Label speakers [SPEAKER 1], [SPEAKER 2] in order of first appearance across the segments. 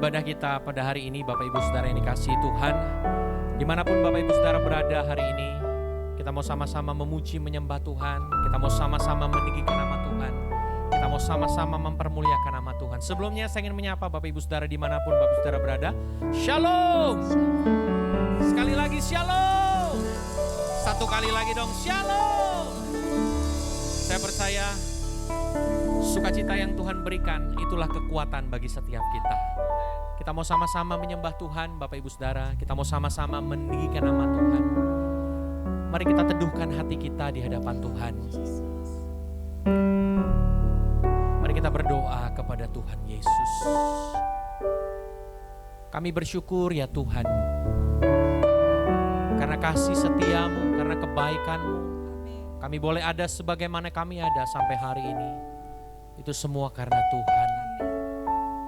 [SPEAKER 1] ibadah kita pada hari ini, Bapak Ibu Saudara yang dikasihi Tuhan. Dimanapun Bapak Ibu Saudara berada hari ini, kita mau sama-sama memuji menyembah Tuhan. Kita mau sama-sama meninggikan nama Tuhan. Kita mau sama-sama mempermuliakan nama Tuhan. Sebelumnya saya ingin menyapa Bapak Ibu Saudara dimanapun Bapak Ibu Saudara berada. Shalom. Sekali lagi shalom. Satu kali lagi dong, shalom. Saya percaya sukacita yang Tuhan berikan itulah kekuatan bagi setiap kita. Kita mau sama-sama menyembah Tuhan Bapak Ibu Saudara. Kita mau sama-sama meninggikan nama Tuhan. Mari kita teduhkan hati kita di hadapan Tuhan. Mari kita berdoa kepada Tuhan Yesus. Kami bersyukur ya Tuhan, karena kasih setiamu, karena kebaikanmu, kami boleh ada sebagaimana kami ada sampai hari ini. Itu semua karena Tuhan.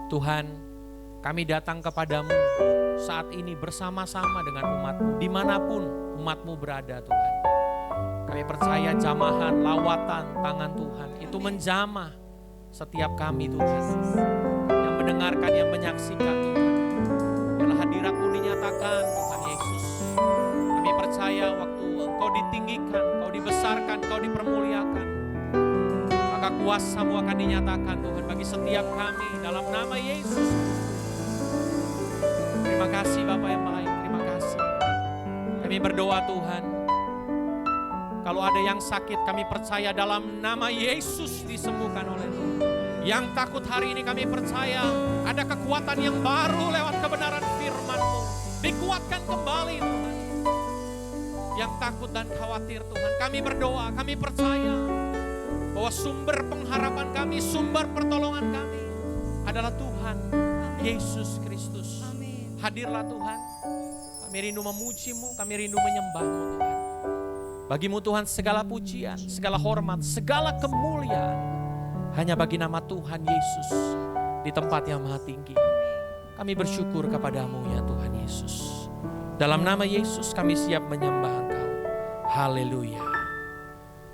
[SPEAKER 1] Tuhan, kami datang kepadamu saat ini bersama-sama dengan umatmu, dimanapun umatmu berada Tuhan. Kami percaya jamahan, lawatan tangan Tuhan itu menjamah setiap kami Tuhan. Yang mendengarkan, yang menyaksikan Tuhan. Biarlah hadirat-Mu dinyatakan Tuhan Yesus. Kami percaya waktu Engkau ditinggikan, Engkau dibesarkan, Engkau dipermuliakan, maka kuasa-Mu akan dinyatakan Tuhan bagi setiap kami dalam nama Yesus. Terima kasih Bapak yang baik, terima kasih. Kami berdoa Tuhan, kalau ada yang sakit kami percaya dalam nama Yesus disembuhkan oleh Tuhan. Yang takut hari ini kami percaya ada kekuatan yang baru lewat kebenaran firman-Mu. Dikuatkan kembali Tuhan. Yang takut dan khawatir Tuhan, kami berdoa, kami percaya bahwa sumber pengharapan kami, sumber pertolongan kami adalah Tuhan Yesus Kristus. Hadirlah Tuhan, kami rindu memuji-Mu, kami rindu menyembah-Mu Tuhan. Bagi-Mu Tuhan segala pujian, segala hormat, segala kemuliaan hanya bagi nama Tuhan Yesus di tempat yang maha tinggi. Kami bersyukur kepadamu ya Tuhan Yesus. Dalam nama Yesus kami siap menyembah Engkau. Haleluya.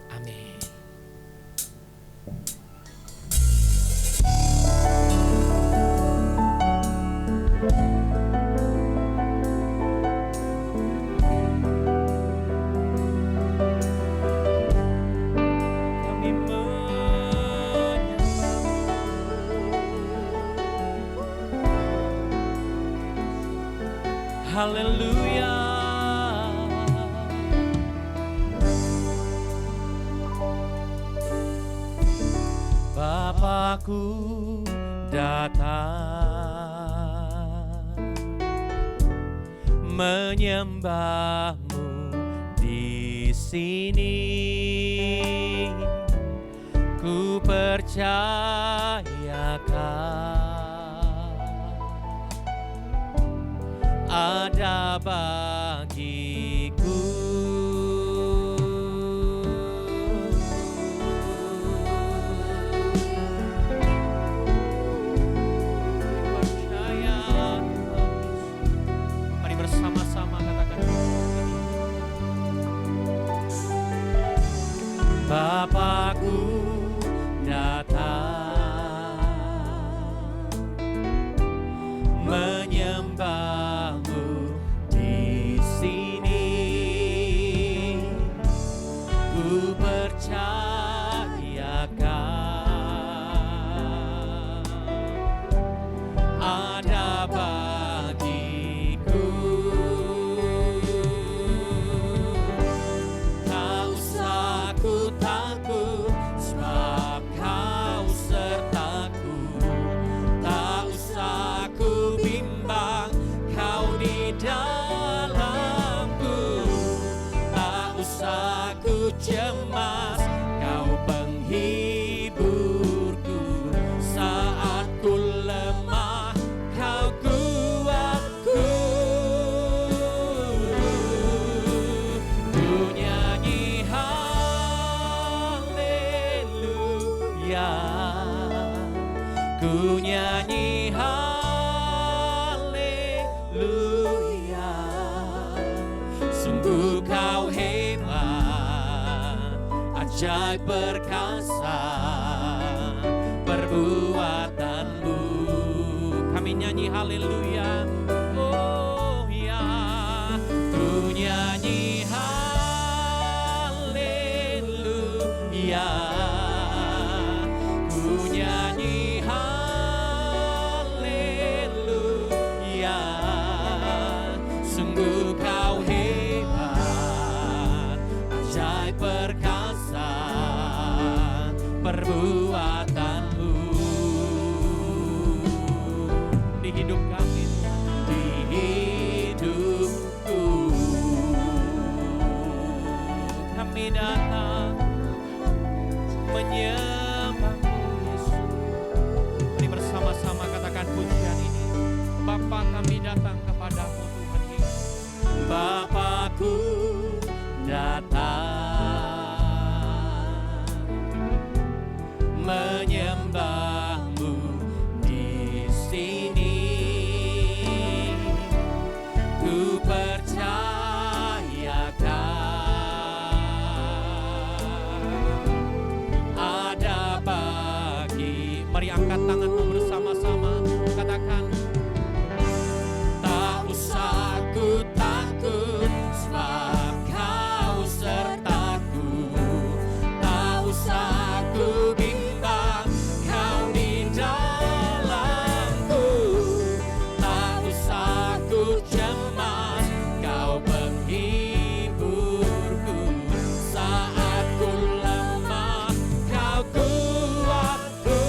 [SPEAKER 1] Amin. Kami menyembah. Haleluya. Bapakku datang menyembah-Mu di sini. Ku percayakan ada bagiku. Percaya, mari bersama-sama katakan Bapakku datang menyembah-Mu di sini. Ku percayakan ada bagiku. Tak usah ku takut, sebab Kau sertaku. Tak usah ku bimbang, Kau di dalamku. Tak usah ku cemas, Kau penghiburku. Saat ku lemah, Kau kuatku. Ku nyanyi haleluya. Ku nyanyi haleluya. Sungguh Kau hebat, ajaib perkasa perbuatan-Mu. Kami nyanyi haleluya. Oh ya, ku nyanyi haleluya, ku nyanyi haleluya. Sungguh kau hebat, ajaib perkasa perbuatanmu di hidup kami, di hidupku. Kami datang menyembahmu Yesus. Mari bersama-sama katakan pujian ini. Bapa, kami datang kepadamu Tuhan Yesus. Bapakku datang menyembahmu di sini. Ku percayakan ada bagi. Mari angkat tanganmu bersama-sama, katakan, tak usah ku takut sebab kau sertaku. Tak usah ku bimbang, kau di dalamku. Tak usah ku cemas, kau penghiburku. Saat ku lemah, kau kuatku.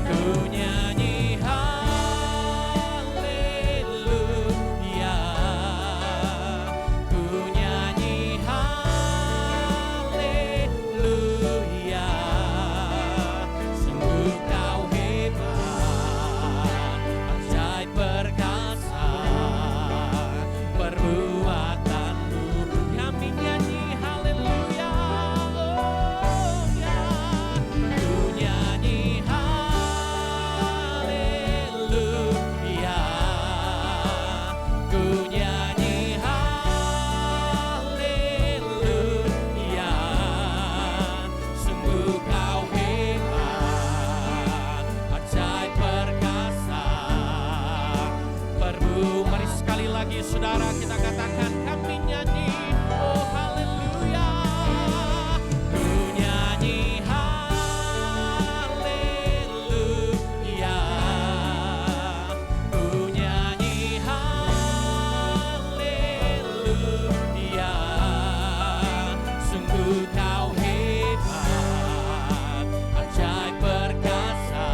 [SPEAKER 1] Ku nyanyi haleluya, ku nyanyi haleluya. Sungguh kau hebat, ajaib perkasa perbuatanmu. Kami nyanyi haleluya, oh ya. Ku nyanyi haleluya, ku nyanyi haleluya. Sungguh kau hebat, ajaib perkasa Mari sekali lagi saudara kita katakan, kami nyanyi oh haleluya. Ku nyanyi haleluya, ku nyanyi haleluya. Sungguh kau hebat, ajaib perkasa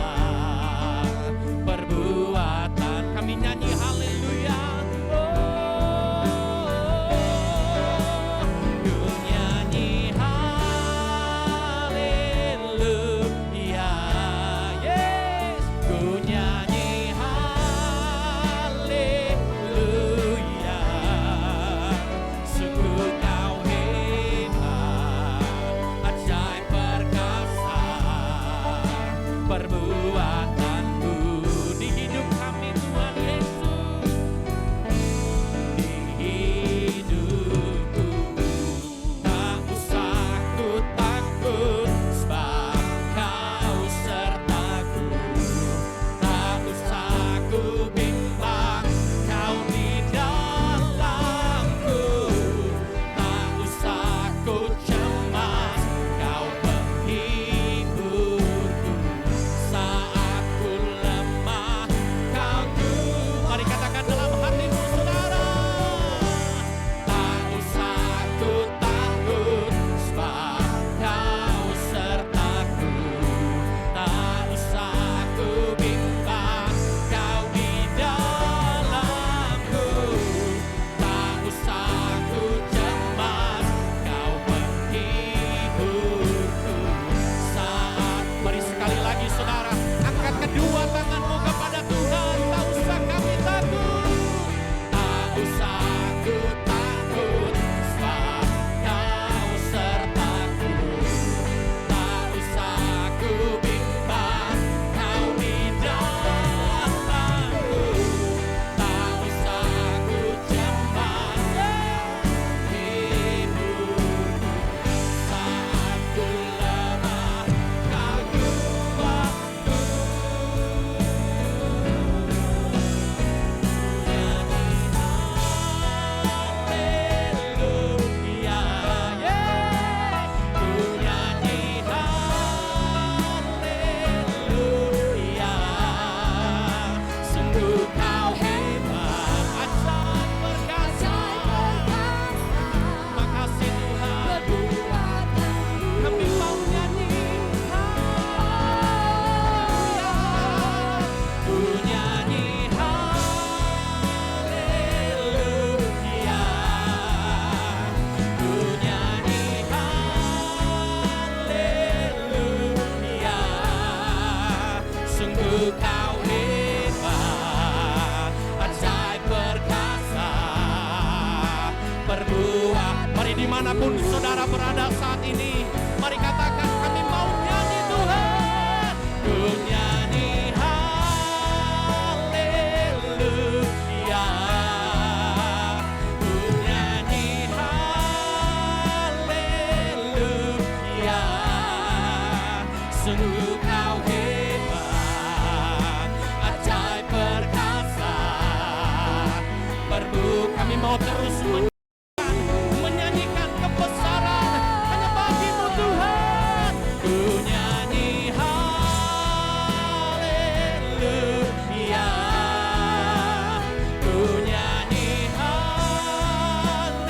[SPEAKER 1] perbuatan. Kami nyanyi haleluya, oh nyanyi haleluya, ku nyanyi haleluya. Sungguh kau hebat, ajaib perkasa, berbuat. Mari dimanapun saudara berada saat ini, mari katakan, kami mau nyanyi Tuhan. Ku nyanyi haleluya, ku nyanyi haleluya. Sungguh kau hebat, ajaib perkasa, berbuat. Kami mau terus menyanyikan kebesaran hanya bagi-Mu Tuhan. Ku nyanyi haleluya, ku nyanyi haleluya.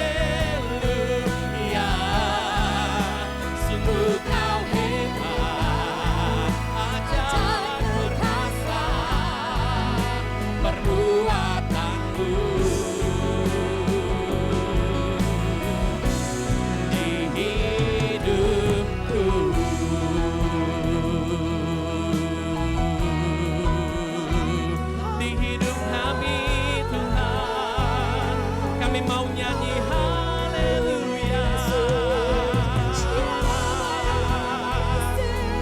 [SPEAKER 1] Sungguh kau hebat, ajaib perkasa, perbuatan-Mu di hidupku. Di hidup kami Tuhan, kami mau nyanyi haleluya.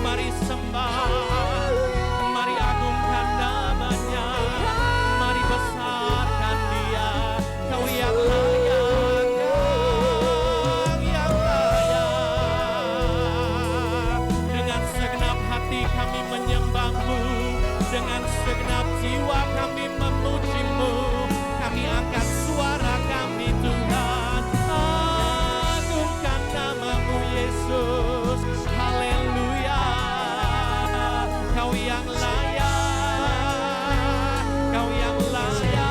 [SPEAKER 1] Mari sembah, mari agungkan namanya, mari besarkan Dia. Kau yang layak, Kau yang layak. Dengan segenap hati kami menyembah-Mu, dengan segenap jiwa kami memuji-Mu. Kami angkat suara kami Tuhan, agungkan nama-Mu Yesus. Haleluya, Kau yang layak, Kau yang layak.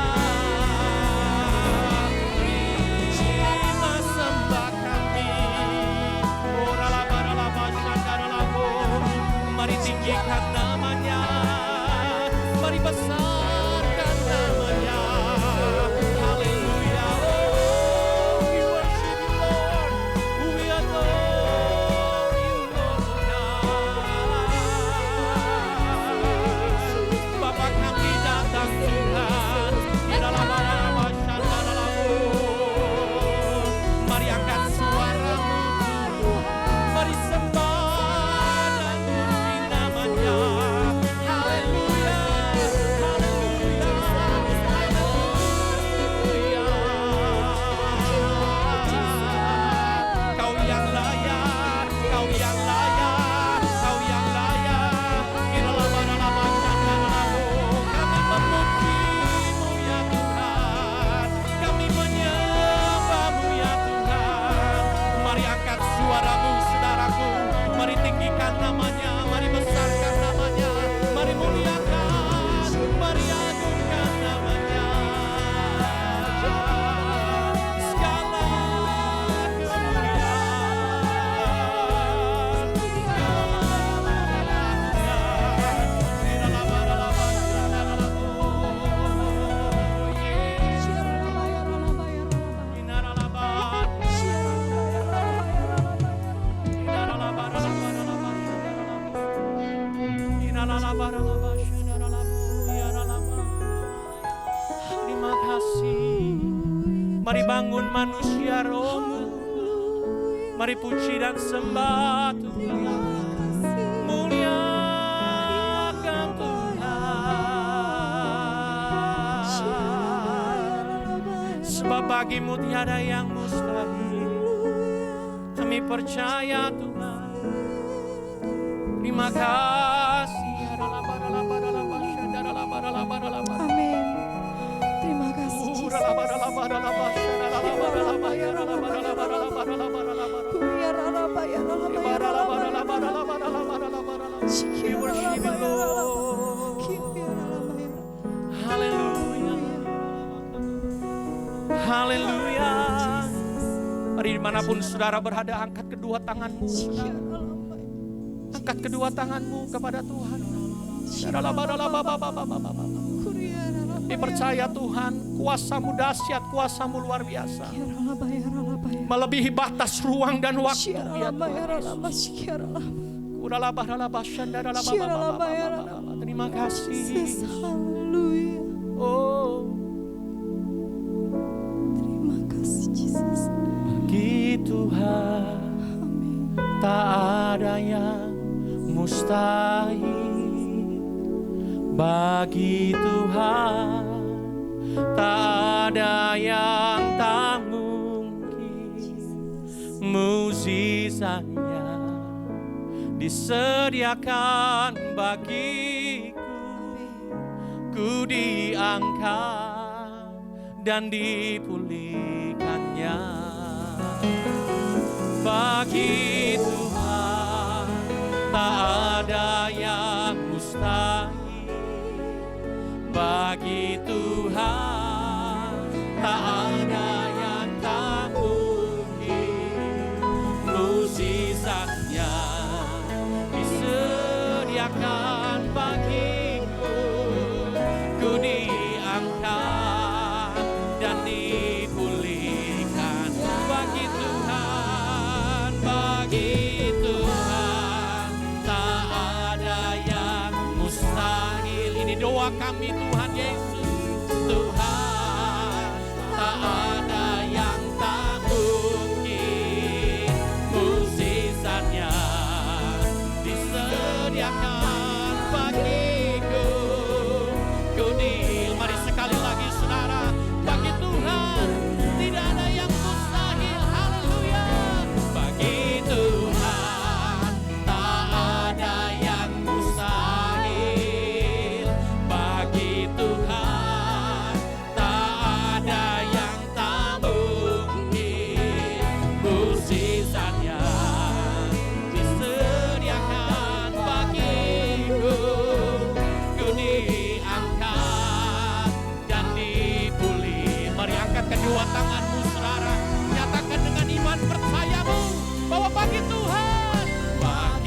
[SPEAKER 1] Terima sembah kami. Oh, ralabaralaba, shandaralabo. Mari tinggikan namanya, mari besarkan namanya. Haleluya. Oh, we worship you, Lord. We adore you, Lord. Bapa kami datang Tuhan, iralabaralaba, shandaralabo. Mari angkat suara-Mu Tuhan, mari sembah dan puji namanya. Haleluya, haleluya, haleluya. Kau yang layak, Kau yang layak, Kau yang layak. Iralabaralaba, shandaralabo. Kami memuji-Mu ya Tuhan, kami menyembah-Mu ya Tuhan. Mari angkat suara-Mu saudaraku, mari tinggikan namanya, mari besarkan namanya, mari muliakan, mari agungkan namanya. Segala kemuliaan, iralabaralaba, shandaralabo. Inaralabar, inaralabaralaba, inaralabaralaba, shandaralabo, yaralaba. Terima kasih. Mari bangun manusia rohmu, mari puji dan sembah Tuhan. Muliakan Tuhan, sebab bagi-Mu tiada yang mustahil. Kami percaya Tuhan. Terima kasih.
[SPEAKER 2] Amin. Terima kasih Yesus.
[SPEAKER 1] We worship you, Lord. Haleluya. Haleluya. Mari dimanapun saudara berada, angkat kedua tanganmu. Angkat kedua tanganmu kepada Tuhan. Kami percaya Tuhan, kuasa-Mu dahsyat, kuasa-Mu luar biasa. Melebihi batas ruang dan waktu ya Tuhan Yesus. Terima kasih. Oh,
[SPEAKER 2] terima kasih Yesus.
[SPEAKER 1] bagi Tuhan tak ada yang mustahil. Bagi Tuhan tak ada yang tak mungkin. Mukjizatnya disediakan bagiku. Ku diangkat dan dipulihkannya. Bagi Tuhan tak ada yang mustahil. Bagi Tuhan tak ada yang tak mungkin. Mukjizatnya disediakan bagiku. Ku diangkat dan dipulihkan. Bagi Tuhan tak ada yang mustahil. Ini doa kami Tuhan Yesus. Tuhan tak ada yang tak mungkin. Mukjizatnya disediakan bagiku. Mari sekali lagi saudara, bagi Tuhan tidak ada yang mustahil. Haleluya. Bagi Tuhan tak ada yang mustahil. Bagi Tuhan tak ada yang tak mungkin. Mukjizatnya disediakan bagiku. Ku diangkat dan dipulih. Mari angkat kedua tanganmu saudara, nyatakan dengan iman percayamu bahwa bagi Tuhan tak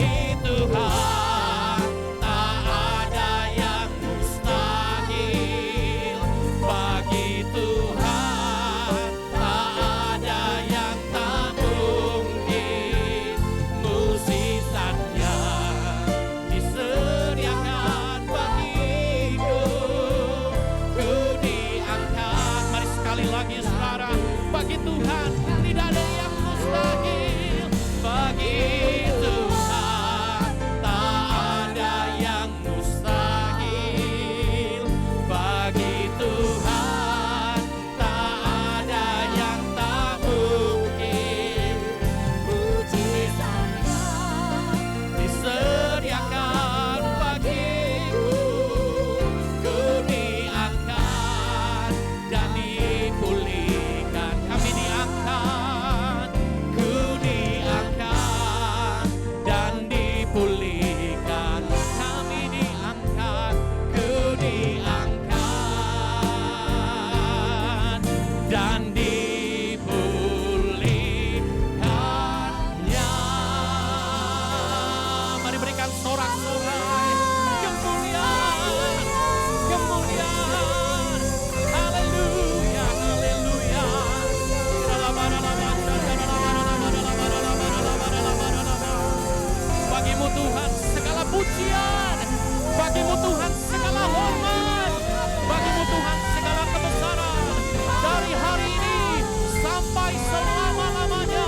[SPEAKER 1] ada yang mustahil. Bagi Tuhan tak ada yang tak mungkin. Mukjizatnya disediakan bagiku. Ku diangkat. Mari sekali lagi saudara, bagi Tuhan tidak ada yang mustahil. Bagi Tuhan tak ada yang mustahil. Bagi Tuhan tak ada yang tak mungkin. Mukjizatnya disediakan bagiku. Ku diangkat dan dipulihkan. Kami diangkat, ku diangkat dan dipulihkan. Kami diangkat, ku diangkat dan dipulihkannya. Mari berikan sorak-sorai kemuliaan, kemuliaan. Haleluya, haleluya. Bagimu Tuhan segala pujian, bagimu Tuhan segala hormat, bagimu Tuhan segala kebesaran. Dari hari ini sampai selama-lamanya,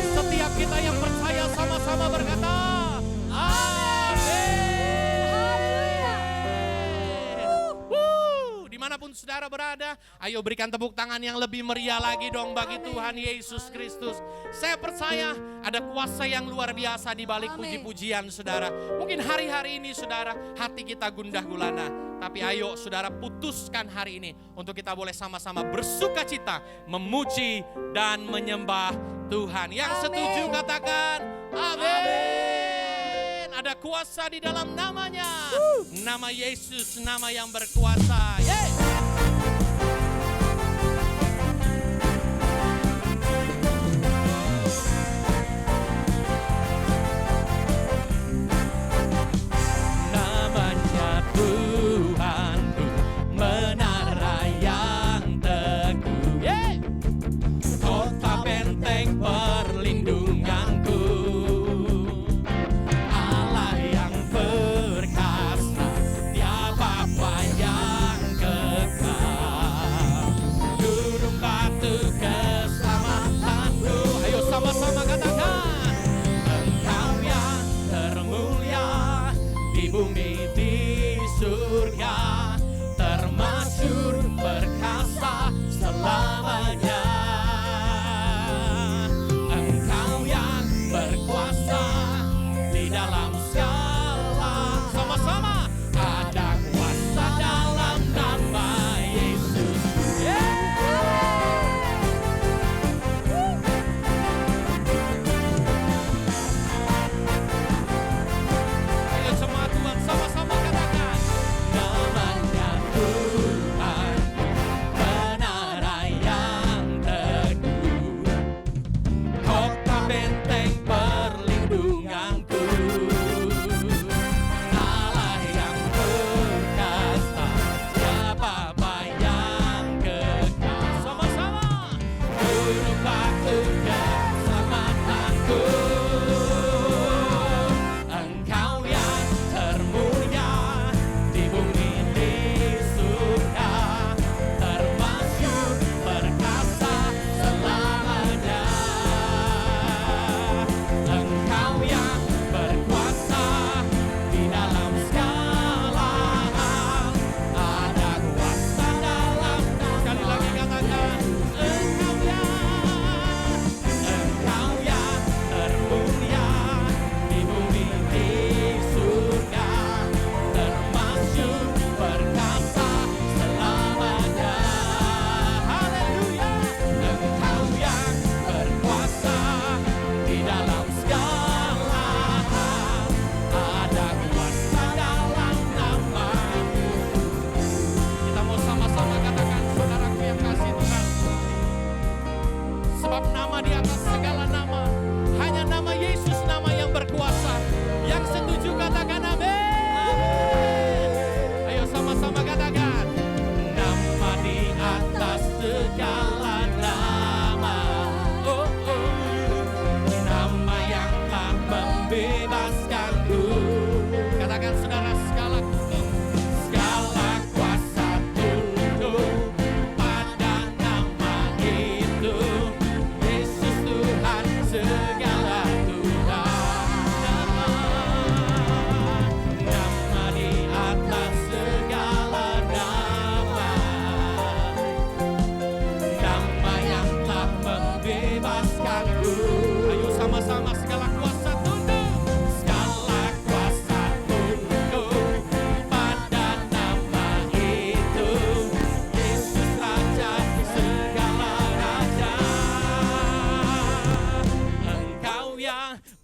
[SPEAKER 1] setiap kita yang percaya sama-sama berkata dimanapun saudara berada, ayo berikan tepuk tangan yang lebih meriah lagi dong bagi Tuhan Yesus Kristus. Saya percaya ada kuasa yang luar biasa di balik puji-pujian saudara. Mungkin hari-hari ini saudara hati kita gundah gulana, tapi ayo saudara putuskan hari ini untuk kita boleh sama-sama bersuka cita, memuji dan menyembah Tuhan. Yang setuju katakan amin. Ada kuasa di dalam namanya. Nama Yesus, nama yang berkuasa. Namanya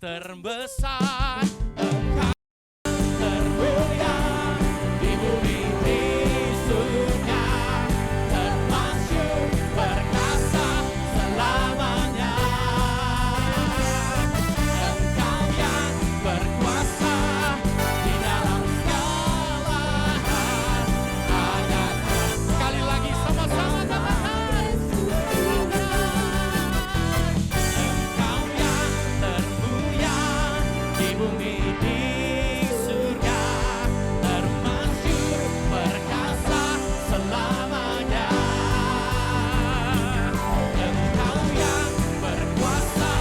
[SPEAKER 1] terbesar, Engkau termulia di bumi di surga, termasyhur perkasa selamanya. Engkau yang berkuasa di dalam segala hal. Ada sekali lagi sama-sama katakan, Engkau yang termulia di bumi di surga, termasyhur perkasa selamanya. Engkau yang berkuasa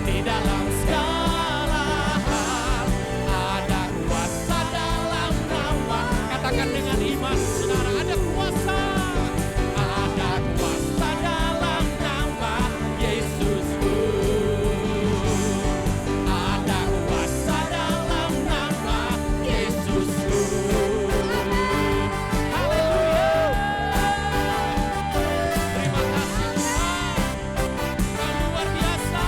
[SPEAKER 1] di dalam segala hal. Ada kuasa dalam nama. Katakan dengan iman, saudara, ada kuasa. Ada kuasa dalam nama Yesusku. Ada kuasa dalam nama Yesusku. Haleluya. Terima kasih Tuhan. Kau luar biasa.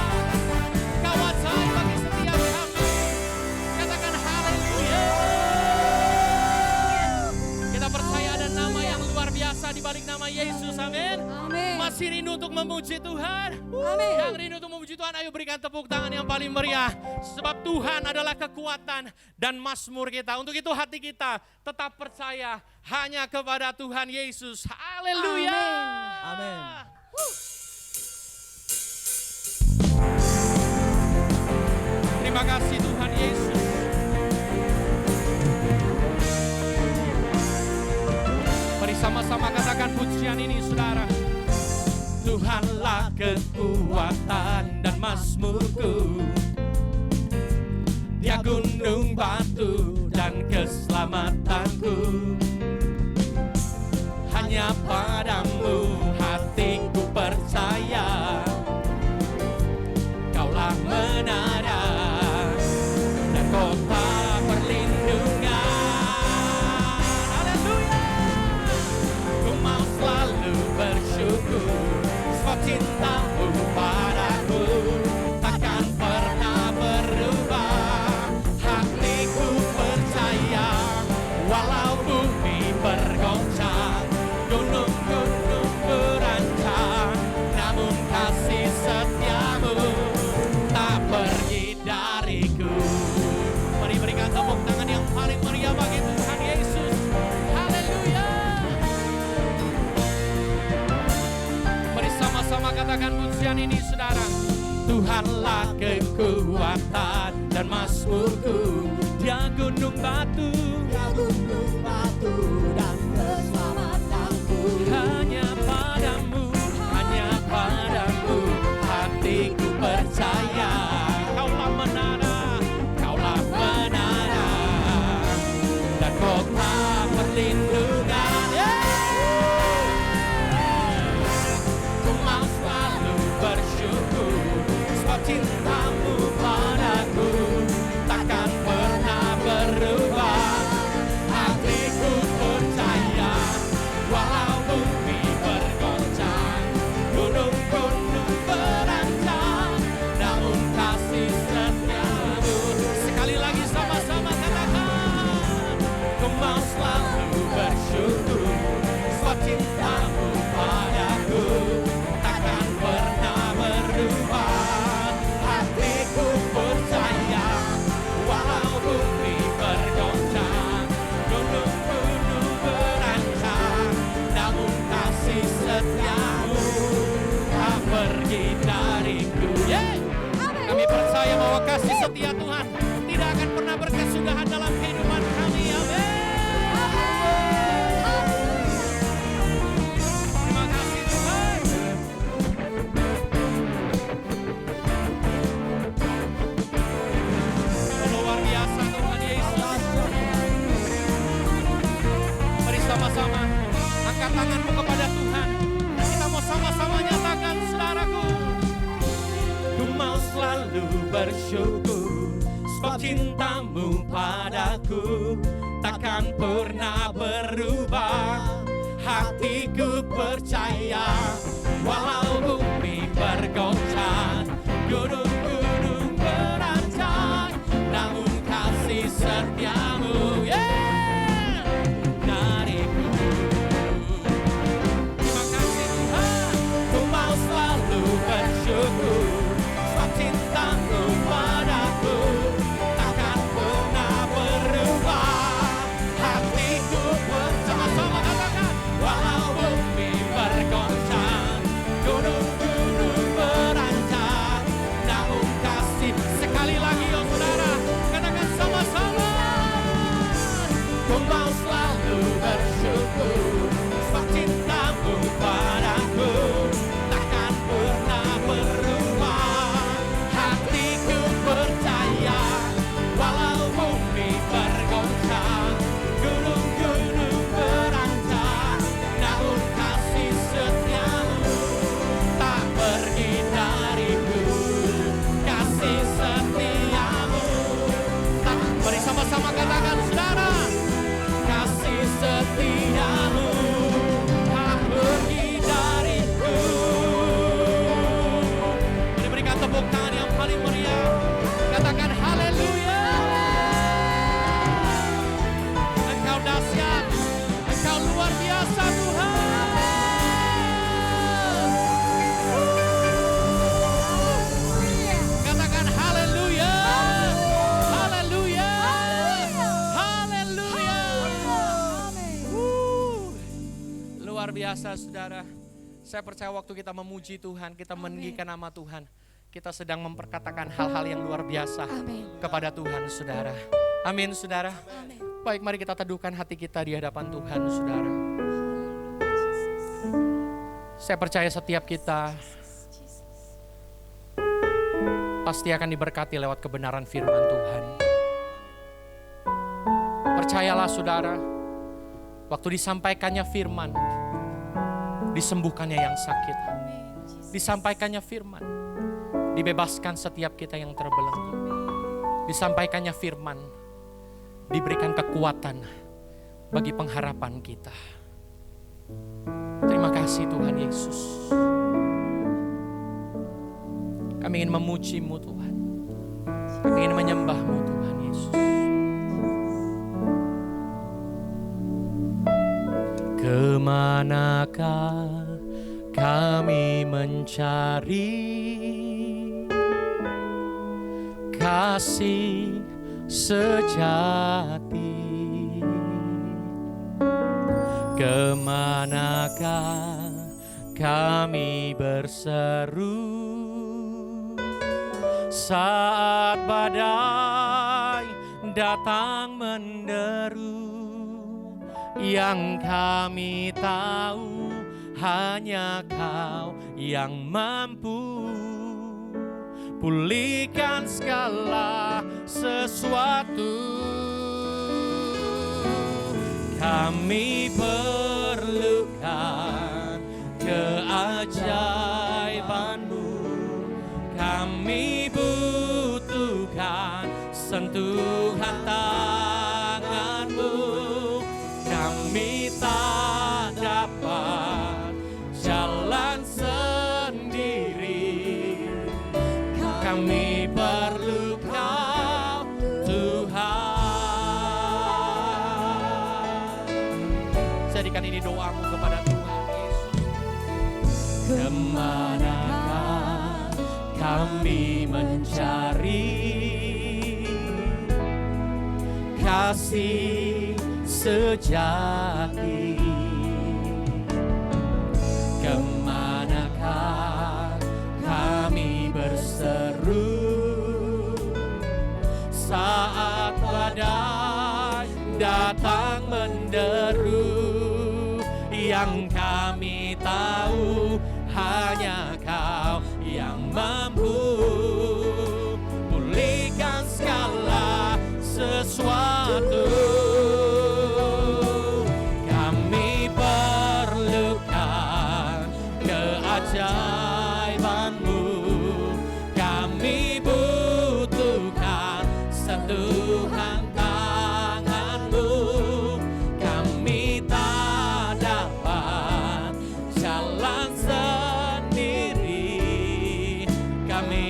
[SPEAKER 1] Kau ajaib bagi setiap kami. Katakan haleluya. Kita percaya ada nama yang luar biasa di balik nama Yesus. Amin.
[SPEAKER 2] Amin.
[SPEAKER 1] Masih rindu untuk memuji Tuhan?
[SPEAKER 2] Amin.
[SPEAKER 1] Yang rindu untuk memuji Tuhan, ayo berikan tepuk tangan yang paling meriah. Sebab Tuhan adalah kekuatan dan mazmur kita. Untuk itu hati kita tetap percaya hanya kepada Tuhan Yesus. Haleluya.
[SPEAKER 3] Amin.
[SPEAKER 1] Terima kasih Tuhan Yesus. Mari sama-sama katakan pujian ini, saudara. Tuhanlah kekuatan dan mazmurku, Dia gunung batu dan keselamatanku. Hanya padamu hatiku percaya, Kaulah menara dan kota perlindungan. Haleluya. Ku mau selalu bersyukur, sebab cintamu padaku takkan pernah berubah. Hatiku percaya, walau bumi bergoncang, gunung-gunung berancang, namun kasih setiamu tak pergi dariku. Mari berikan tepuk tangan yang paling meriah bagi Tuhan Yesus. Haleluya. Mari sama-sama katakan pujian ini, saudara. Tuhanlah kekuatan dan mazmurku, Dia gunung batu,
[SPEAKER 3] Dia gunung batu dan keselamatanku.
[SPEAKER 1] hanya padamu hatiku percaya. Kaulah menara dan kota perlindungan. Ku mau selalu bersyukur, sebab cintamu padaku takkan pernah berubah. Hatiku percaya, walau bumi bergoncang, gunung-gunung berancang, namun kasih setiamu. Sekali lagi sama-sama katakan, ku mau selalu bersyukur, sebab cintamu padaku takkan pernah berubah. Hatiku percaya, walau bumi bergoncang, gunung-gunung berancang, namun kasih setiamu tak pergi dariku. Kami percaya bahwa kasih setia Tuhan tidak akan pernah berkesudahan dalam kehidupan kami. Amin. Terima kasih Tuhan. Luar biasa Tuhan Yesus. Mari sama-sama angkat tanganmu kepada Tuhan. Dan kita mau sama-sama nyatakan, saudaraku. Ku mau selalu bersyukur, sebab cintamu padaku takkan pernah berubah. Hatiku percaya, walau bumi bergoncang, gunung-gunung berancang, luar biasa, saudara. Saya percaya waktu kita memuji Tuhan, kita meninggikan nama Tuhan, kita sedang memperkatakan hal-hal yang luar biasa kepada Tuhan, saudara. Amin, saudara. Baik, mari kita teduhkan hati kita di hadapan Tuhan, saudara. Saya percaya setiap kita pasti akan diberkati lewat kebenaran firman Tuhan. Percayalah, saudara, waktu disampaikannya firman, disembuhkannya yang sakit. Disampaikannya firman, dibebaskan setiap kita yang terbelenggu. Disampaikannya firman, diberikan kekuatan bagi pengharapan kita. Terima kasih Tuhan Yesus. Kami ingin memuji-Mu Tuhan. Kami ingin menyembah-Mu Tuhan Yesus. Kemanakah kami mencari kasih sejati? Kemanakah kami berseru saat badai datang menderu? Yang kami tahu hanya Kau yang mampu pulihkan segala sesuatu. Kami perlukan keajaiban-Mu, kami butuhkan sentuhan tangan-Mu. Kami tak dapat jalan sendiri, kami perlu Kau Tuhan. Jadikan ini doamu kepada Tuhan Yesus. Kemanakah kami mencari kasih sejati? Kemanakah kami berseru saat badai datang menderu? Yang kami tahu hanya Kau yang mampu pulihkan segala sesuatu. Kami perlukan keajaiban-Mu, kami butuhkan sentuhan tangan-Mu. Kami tak dapat jalan sendiri, kami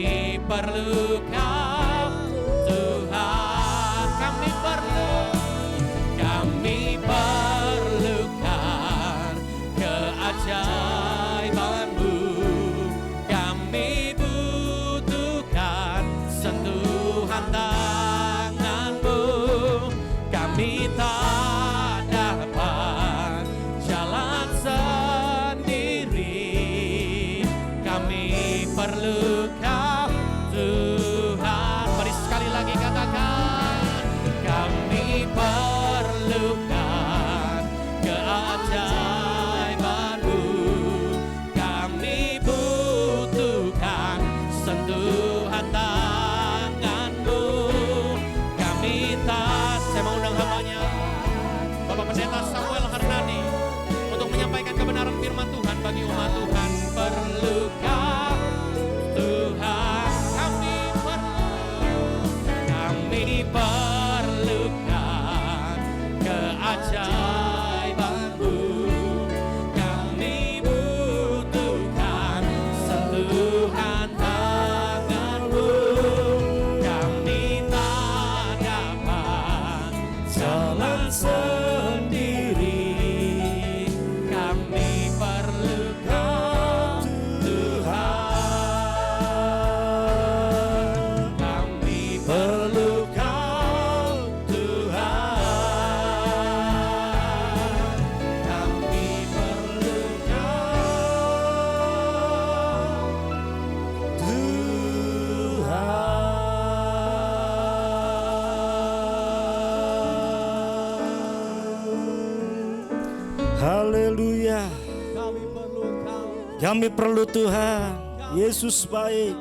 [SPEAKER 4] Haleluya.
[SPEAKER 3] Kami perlu Engkau.
[SPEAKER 4] Kami perlu Tuhan. Yesus baik.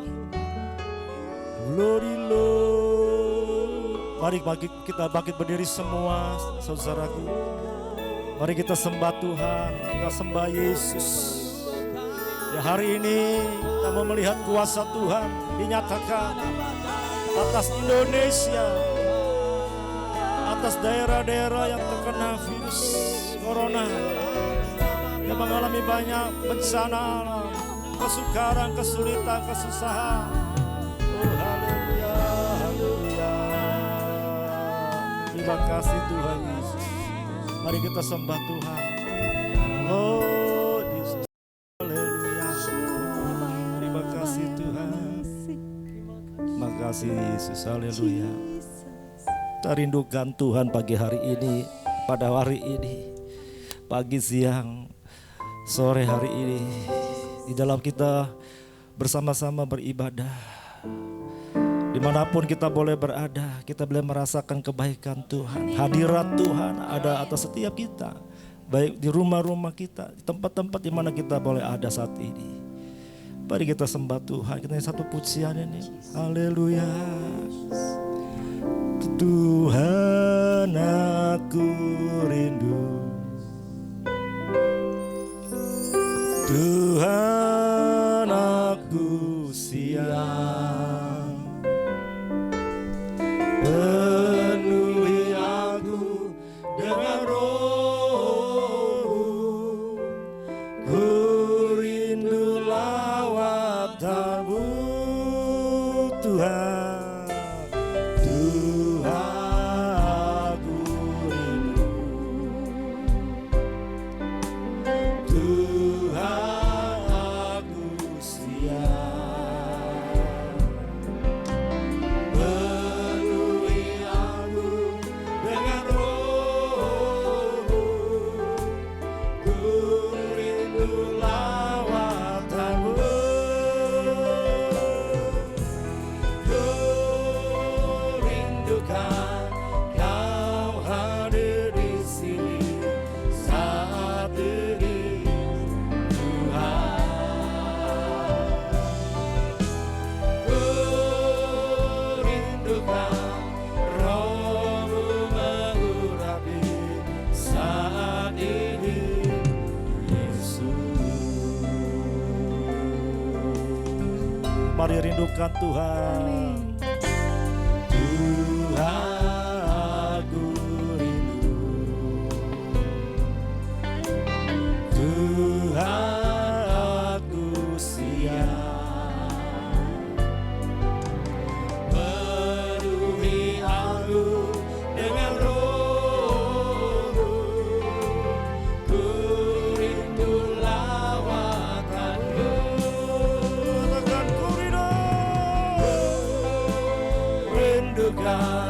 [SPEAKER 4] Glory Lord. Mari kita bangkit berdiri semua saudaraku. Mari kita sembah Tuhan. Kita sembah Yesus. Ya, hari ini kita mau melihat kuasa Tuhan dinyatakan atas Indonesia, atas daerah-daerah yang terkena virus corona, yang mengalami banyak bencana, kesukaran, kesulitan, kesusahan. Oh haleluya, haleluya. Terima kasih Tuhan Yesus. Mari kita sembah Tuhan. Oh Yesus, haleluya. Terima kasih Tuhan. Terima kasih Yesus, haleluya. Kita rindukan Tuhan pagi hari ini, pada hari ini, pagi, siang, sore hari ini, di dalam kita bersama-sama beribadah. Dimanapun kita boleh berada, kita boleh merasakan kebaikan Tuhan. Hadirat Tuhan ada atas setiap kita, baik di rumah-rumah kita, di tempat-tempat di mana kita boleh ada saat ini. Mari kita sembah Tuhan. Kita satu pujian ini. Haleluya. Tuhan aku rindu, Tuhan aku siap, penuhi aku dengan Roh-Mu, ku rindu lawatan-Mu Tuhan. Mari rindukan Tuhan. Tuhan aku rindu, Tuhan aku siap, penuhi aku dengan Roh-Mu, ku rindu lawatan-Mu. God.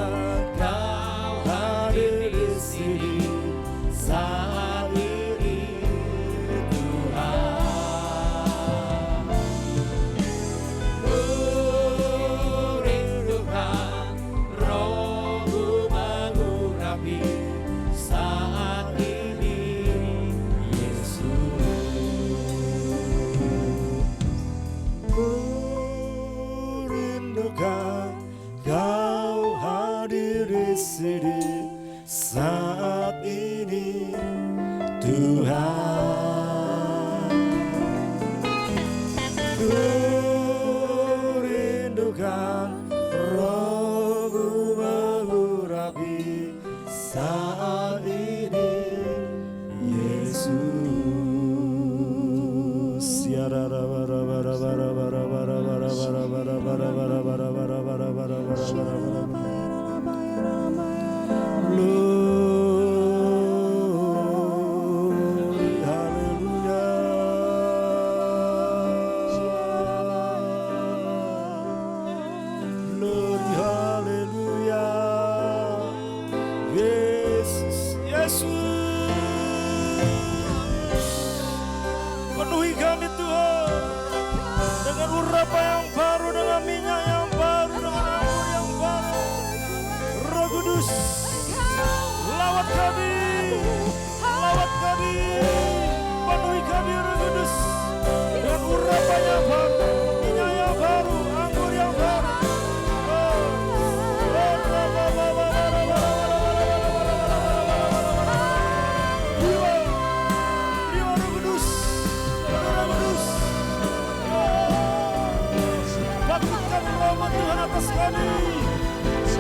[SPEAKER 4] atas kami.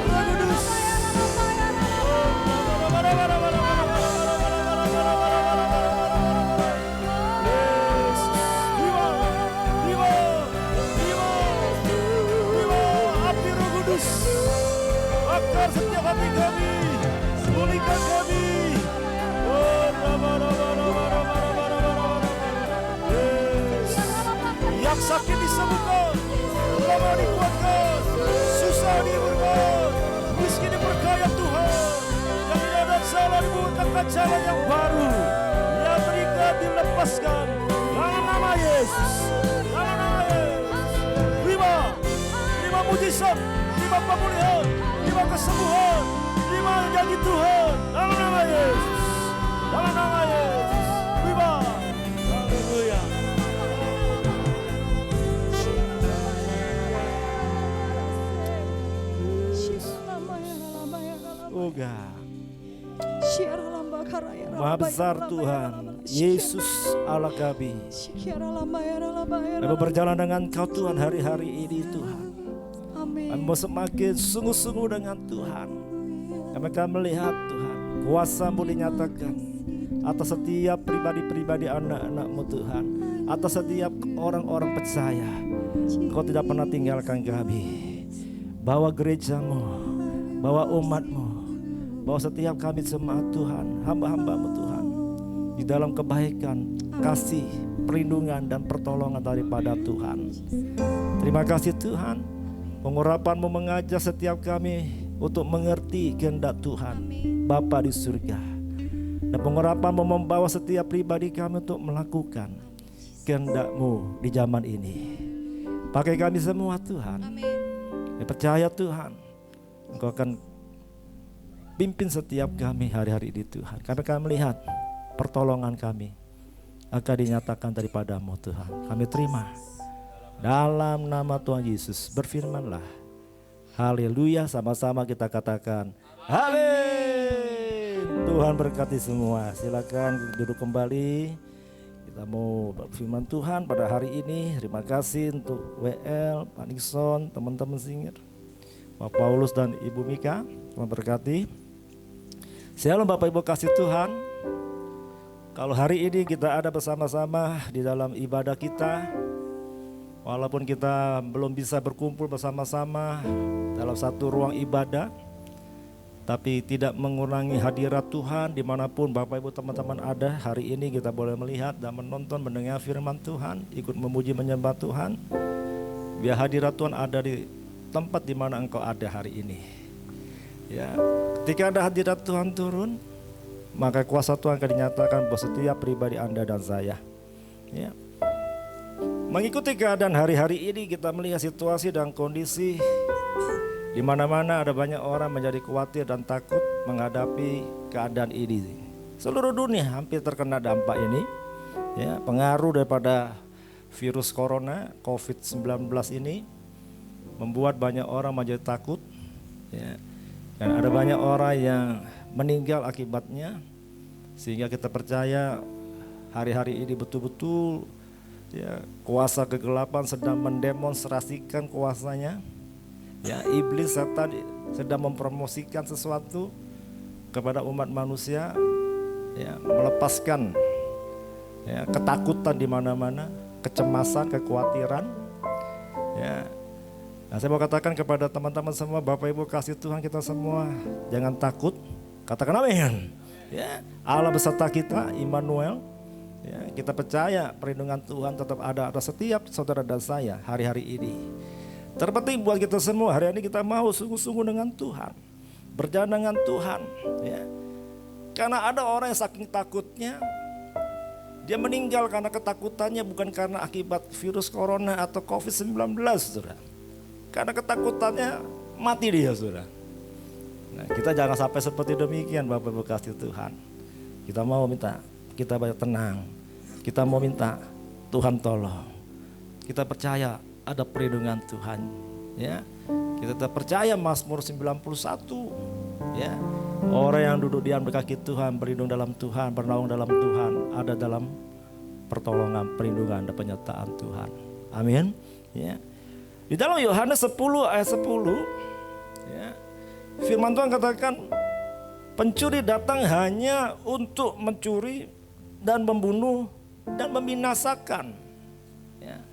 [SPEAKER 4] Roh Kudus. Api Roh Kudus. Akar setiap hati kami. Pulihkan kami. Yang sakit disembuhkan, lemah dikuatkan, susah dihiburkan, miskin diperkaya Tuhan, yang tidak ada salah dibukakan jalan yang baru, yang terikat dilepaskan. Dalam nama Yesus, dalam nama Yesus. Terima mujizat, terima pemulihan, terima kesembuhan, terima janji Tuhan. Dalam nama Yesus, dalam nama Yesus. Haleluya. Oh God. Maha besar Tuhan, Yesus Allah kami. Kami berjalan dengan Kau Tuhan hari-hari ini Tuhan. Kami mau semakin sungguh-sungguh dengan Tuhan. Kami akan melihat Tuhan, kuasa-Mu dinyatakan atas setiap pribadi-pribadi anak-anak-Mu Tuhan. Atas setiap orang-orang percaya. Kau tidak pernah tinggalkan kami. Bawa gereja-Mu, bawa umat-Mu, bahwa setiap kami jemaat Tuhan, hamba-hamba-Mu Tuhan, di dalam kebaikan, kasih, perlindungan dan pertolongan daripada Tuhan. Terima kasih Tuhan, pengurapan-Mu mengajak setiap kami untuk mengerti kehendak Tuhan Bapa di surga. Dan pengurapan-Mu membawa setiap pribadi kami untuk melakukan kehendak-Mu di zaman ini. Pakai kami semua Tuhan. Saya percaya Tuhan, Engkau akan pimpin setiap kami hari-hari ini Tuhan. Kami akan melihat pertolongan kami akan dinyatakan daripada-Mu Tuhan. Kami terima. Dalam nama Tuhan Yesus berfirmanlah. Haleluya, sama-sama kita katakan amin. Tuhan berkati semua. Silakan duduk kembali. Kita mau berfirman Tuhan pada hari ini. Terima kasih untuk WL, Pak Nixon, teman-teman singer, Pak Paulus dan Ibu Mika. Tuhan berkati. Shalom Bapak Ibu kasih Tuhan. Kalau hari ini kita ada bersama-sama di dalam ibadah kita, walaupun kita belum bisa berkumpul bersama-sama dalam satu ruang ibadah, tapi tidak mengurangi hadirat Tuhan dimanapun Bapak Ibu teman-teman ada. Hari ini kita boleh melihat dan menonton, mendengar firman Tuhan, ikut memuji menyembah Tuhan. Biar hadirat Tuhan ada di tempat di mana engkau ada hari ini. Ya, ketika ada hadirat Tuhan turun, maka kuasa Tuhan akan dinyatakan buat setiap pribadi Anda dan saya. Ya. Mengikuti keadaan hari-hari ini, kita melihat situasi dan kondisi di mana-mana ada banyak orang menjadi khawatir dan takut menghadapi keadaan ini. Seluruh dunia hampir terkena dampak ini. Ya, pengaruh daripada virus corona COVID-19 ini membuat banyak orang menjadi takut. Ya. Dan ada banyak orang yang meninggal akibatnya, sehingga kita percaya hari-hari ini betul-betul ya, kuasa kegelapan sedang mendemonstrasikan kuasanya. Ya, iblis setan sedang mempromosikan sesuatu kepada umat manusia, ya, melepaskan ya, ketakutan di mana-mana, kecemasan, kekhawatiran. Ya. Nah, saya mau katakan kepada teman-teman semua, Bapak Ibu kasih Tuhan kita semua, jangan takut, katakan amin. Ya, Allah beserta kita, Immanuel. Ya, kita percaya perlindungan Tuhan tetap ada atas setiap saudara dan saya hari-hari ini. Terpenting buat kita semua, hari ini kita mau sungguh-sungguh dengan Tuhan, berjalan dengan Tuhan. Ya. Karena ada orang yang saking takutnya, dia meninggal karena ketakutannya, bukan karena akibat virus corona atau COVID-19, saudara. Karena ketakutannya mati dia, saudara. Nah, kita jangan sampai seperti demikian, Bapak Ibu kasih Tuhan. Kita mau minta, kita banyak tenang. Kita mau minta Tuhan tolong. Kita percaya ada perlindungan Tuhan. Ya, kita tetap percaya Mazmur 91. Ya, orang yang duduk diam di kaki Tuhan, berlindung dalam Tuhan, bernaung dalam Tuhan, ada dalam pertolongan, perlindungan dan penyertaan Tuhan. Amin. Ya. Di dalam Yohanes 10 ayat 10, ya, firman Tuhan katakan, pencuri datang hanya untuk mencuri dan membunuh dan membinasakan. Ya.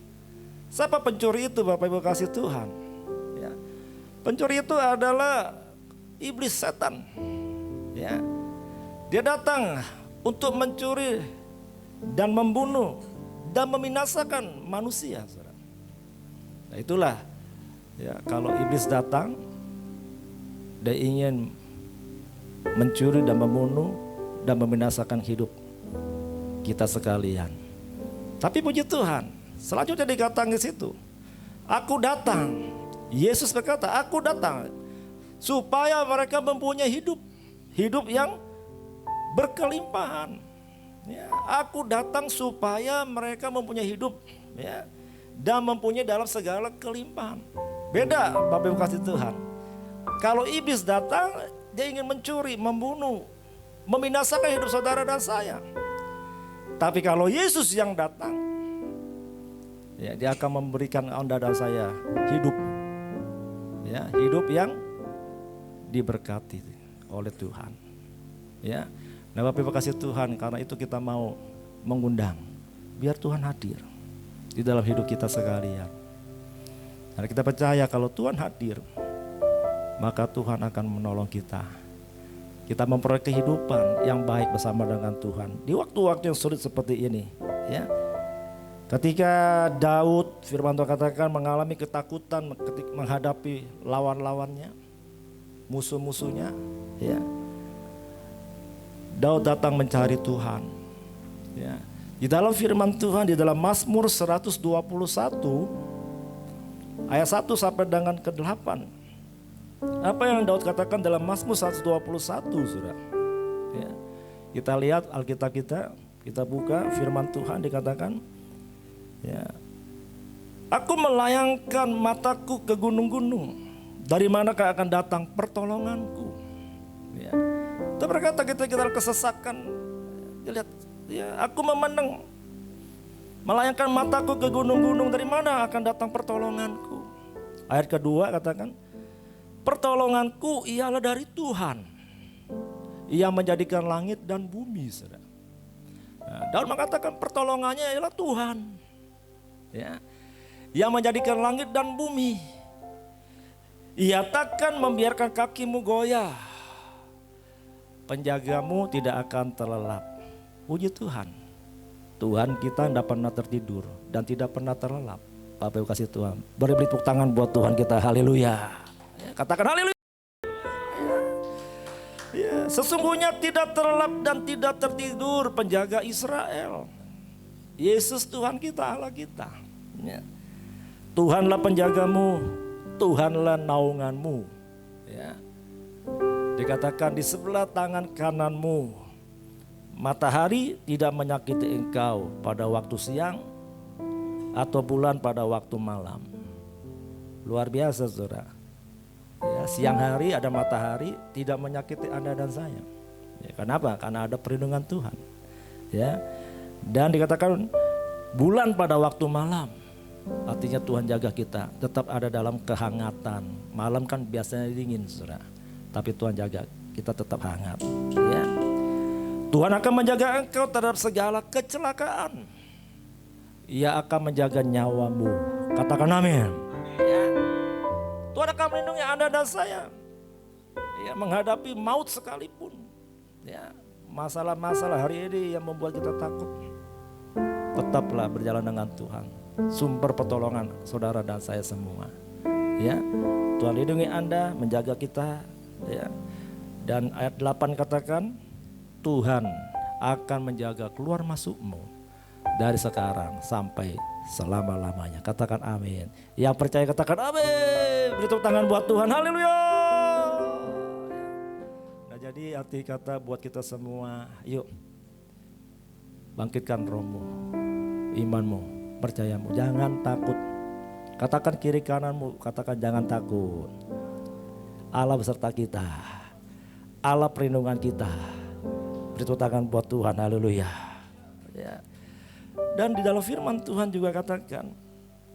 [SPEAKER 4] Siapa pencuri itu, Bapak Ibu kasih Tuhan? Ya. Pencuri itu adalah iblis, setan. Ya. Dia datang untuk mencuri dan membunuh dan membinasakan manusia. Nah itulah, ya, kalau iblis datang, dia ingin mencuri dan membunuh dan membinasakan hidup kita sekalian. Tapi puji Tuhan, selanjutnya dikatakan di situ, aku datang. Yesus berkata, aku datang supaya mereka mempunyai hidup yang berkelimpahan. Ya, aku datang supaya mereka mempunyai hidup, ya, dan mempunyai dalam segala kelimpahan. Beda, Bapak Ibu kasih Tuhan. Kalau iblis datang, dia ingin mencuri, membunuh, membinasakan hidup saudara dan saya. Tapi kalau Yesus yang datang, ya, dia akan memberikan Anda dan saya hidup, ya, hidup yang diberkati oleh Tuhan. Ya, nah Bapak Ibu kasih Tuhan, karena itu kita mau mengundang, biar Tuhan hadir di dalam hidup kita sekalian. Karena kita percaya kalau Tuhan hadir, maka Tuhan akan menolong kita. Kita memperoleh kehidupan yang baik bersama dengan Tuhan di waktu-waktu yang sulit seperti ini. Ya, ketika Daud, firman Tuhan katakan, mengalami ketakutan ketika menghadapi lawan-lawannya, musuh-musuhnya. Ya, Daud datang mencari Tuhan. Ya. Di dalam firman Tuhan, di dalam Mazmur 121 ayat 1 sampai dengan ke-8. Apa yang Daud katakan dalam Mazmur 121, Saudara? Ya. Kita lihat Alkitab kita buka firman Tuhan, dikatakan, ya, aku melayangkan mataku ke gunung-gunung, dari manakah akan datang pertolonganku? Ya. Kita berkata kita kesesakan, lihat, ya, aku memandang, melayangkan mataku ke gunung-gunung, dari mana akan datang pertolonganku? Ayat kedua katakan, pertolonganku ialah dari Tuhan yang menjadikan langit dan bumi. Saudara. Nah, Daud mengatakan pertolongannya ialah Tuhan, ya, yang menjadikan langit dan bumi. Ia takkan membiarkan kakimu goyah, penjagamu tidak akan terlelap. Puji Tuhan, Tuhan kita tidak pernah tertidur dan tidak pernah terlelap. Bapak Ibu kasih Tuhan, beri tepuk tangan buat Tuhan kita, haleluya. Ya, katakan haleluya. Ya, sesungguhnya tidak terlelap dan tidak tertidur penjaga Israel. Yesus Tuhan kita, Allah kita. Ya. Tuhanlah penjagamu, Tuhanlah naunganmu. Ya. Dikatakan di sebelah tangan kananmu, matahari tidak menyakiti engkau pada waktu siang, atau bulan pada waktu malam. Luar biasa, Saudara. Ya, siang hari ada matahari, tidak menyakiti Anda dan saya. Ya, kenapa? Karena ada perlindungan Tuhan. Ya. Dan dikatakan bulan pada waktu malam, artinya Tuhan jaga kita, tetap ada dalam kehangatan. Malam kan biasanya dingin, Saudara. Tapi Tuhan jaga kita tetap hangat. Ya. Tuhan akan menjaga engkau terhadap segala kecelakaan. Ia akan menjaga nyawamu. Katakan amin. Ya. Tuhan akan melindungi Anda dan saya. Ya, menghadapi maut sekalipun. Ya, masalah-masalah hari ini yang membuat kita takut, tetaplah berjalan dengan Tuhan. Sumber pertolongan saudara dan saya semua. Ya, Tuhan lindungi Anda, menjaga kita. Ya. Dan ayat 8 katakan, Tuhan akan menjaga keluar masukmu dari sekarang sampai selama-lamanya. Katakan amin. Yang percaya katakan amin. Beri tepuk tangan buat Tuhan. Haleluya. Nah, jadi arti kata buat kita semua, yuk bangkitkan rohmu, imanmu, percayamu. Jangan takut. Katakan kiri kananmu, katakan jangan takut. Allah beserta kita. Allah perlindungan kita. Beri tepuk tangan buat Tuhan. Haleluya. Ya. Dan di dalam firman Tuhan juga katakan,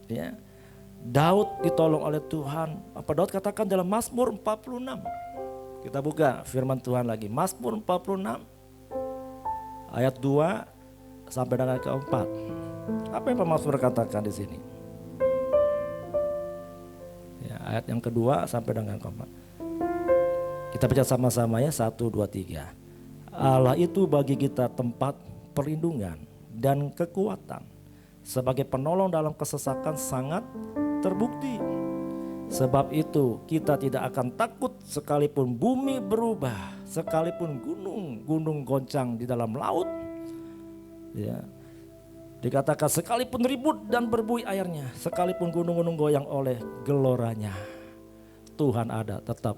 [SPEAKER 4] ya, Daud ditolong oleh Tuhan. Apa Daud katakan dalam Mazmur 46? Kita buka firman Tuhan lagi. Mazmur 46 ayat 2 sampai dengan ke-4. Apa yang pemazmur katakan di sini? Ya, ayat yang kedua sampai dengan ke-4. Kita baca sama-sama ya, 1, 2, 3. Allah itu bagi kita tempat perlindungan dan kekuatan. Sebagai penolong dalam kesesakan sangat terbukti. Sebab itu kita tidak akan takut sekalipun bumi berubah, sekalipun gunung goncang di dalam laut. Ya. Dikatakan sekalipun ribut dan berbuih airnya, sekalipun gunung-gunung goyang oleh geloranya, Tuhan ada tetap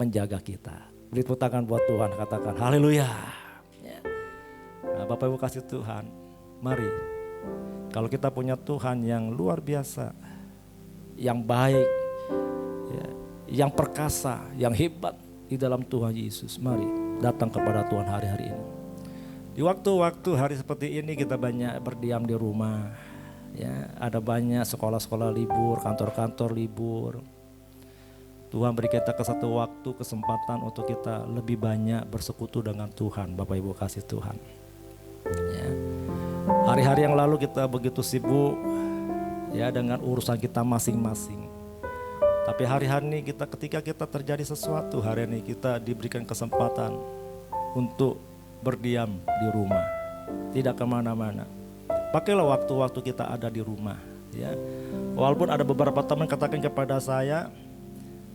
[SPEAKER 4] menjaga kita. Beri tepuk tangan buat Tuhan, katakan haleluya. Ya. Nah, Bapak Ibu kasih Tuhan, mari kalau kita punya Tuhan yang luar biasa, yang baik, ya, yang perkasa, yang hebat di dalam Tuhan Yesus, mari datang kepada Tuhan hari-hari ini. Di waktu-waktu hari seperti ini kita banyak berdiam di rumah, ya, ada banyak sekolah-sekolah libur, kantor-kantor libur. Tuhan beri kita ke satu waktu kesempatan untuk kita lebih banyak bersekutu dengan Tuhan. Bapak Ibu kasih Tuhan. Ya. Hari-hari yang lalu kita begitu sibuk ya dengan urusan kita masing-masing. Tapi hari-hari ini ketika kita terjadi sesuatu, hari ini kita diberikan kesempatan untuk berdiam di rumah, tidak kemana-mana. Pakailah waktu-waktu kita ada di rumah. Ya. Walaupun ada beberapa teman katakan kepada saya,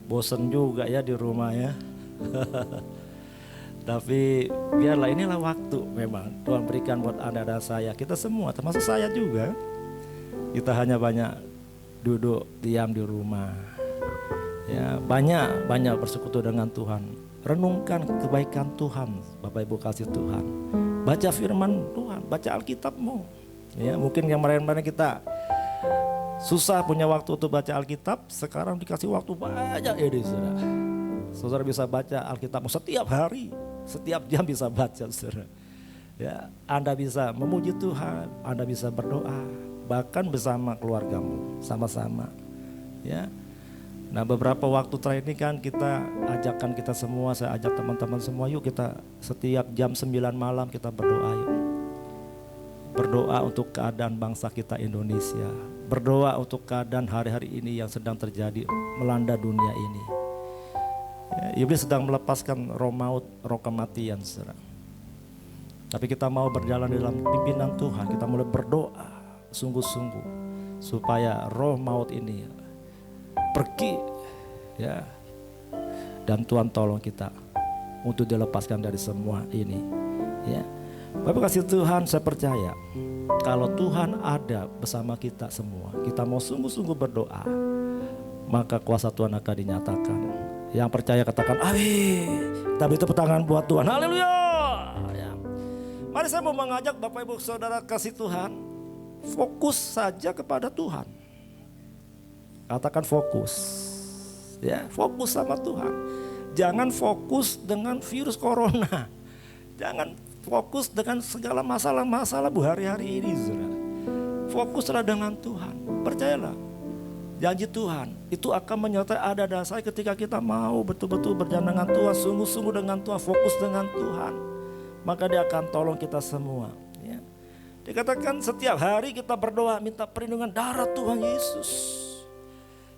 [SPEAKER 4] bosan juga ya di rumah ya. Tapi biarlah, inilah waktu memang Tuhan berikan buat Anda dan saya, kita semua termasuk saya juga. Kita hanya banyak duduk diam di rumah. Ya, banyak bersekutu dengan Tuhan. Renungkan kebaikan Tuhan, Bapak Ibu kasih Tuhan. Baca firman Tuhan, baca Alkitabmu. Ya, mungkin yang kemarin-kemarin kita susah punya waktu untuk baca Alkitab, sekarang dikasih waktu banyak ya saudara. Saudara bisa baca Alkitabmu setiap hari, setiap jam bisa baca saudara. Ya, Anda bisa memuji Tuhan, Anda bisa berdoa, bahkan bersama keluargamu, sama-sama. Ya. Nah, beberapa waktu terakhir ini kan kita ajakkan kita semua, saya ajak teman-teman semua, yuk kita setiap jam 9 malam kita berdoa yuk. Berdoa untuk keadaan bangsa kita Indonesia. Berdoa untuk keadaan hari-hari ini yang sedang terjadi melanda dunia ini. Ya, iblis sedang melepaskan roh maut, roh kematian saudara. Tapi kita mau berjalan dalam pimpinan Tuhan, kita mulai berdoa sungguh-sungguh supaya roh maut ini pergi ya. Dan Tuhan tolong kita untuk dilepaskan dari semua ini ya. Bapak kasih Tuhan, saya percaya kalau Tuhan ada bersama kita semua, kita mau sungguh-sungguh berdoa, maka kuasa Tuhan akan dinyatakan. Yang percaya katakan amin. Kita beri tepuk tangan buat Tuhan, haleluya ya. Mari saya mau mengajak Bapak Ibu Saudara kasih Tuhan, fokus saja kepada Tuhan. Katakan fokus ya, fokus sama Tuhan. Jangan fokus dengan virus corona, jangan fokus dengan segala masalah-masalah hari-hari ini saudara. Fokuslah dengan Tuhan, percayalah janji Tuhan itu akan menyertai ada dan saya ketika kita mau betul-betul berjalan dengan Tuhan, sungguh-sungguh dengan Tuhan, fokus dengan Tuhan, maka Dia akan tolong kita semua ya. Dikatakan setiap hari kita berdoa minta perlindungan darah Tuhan Yesus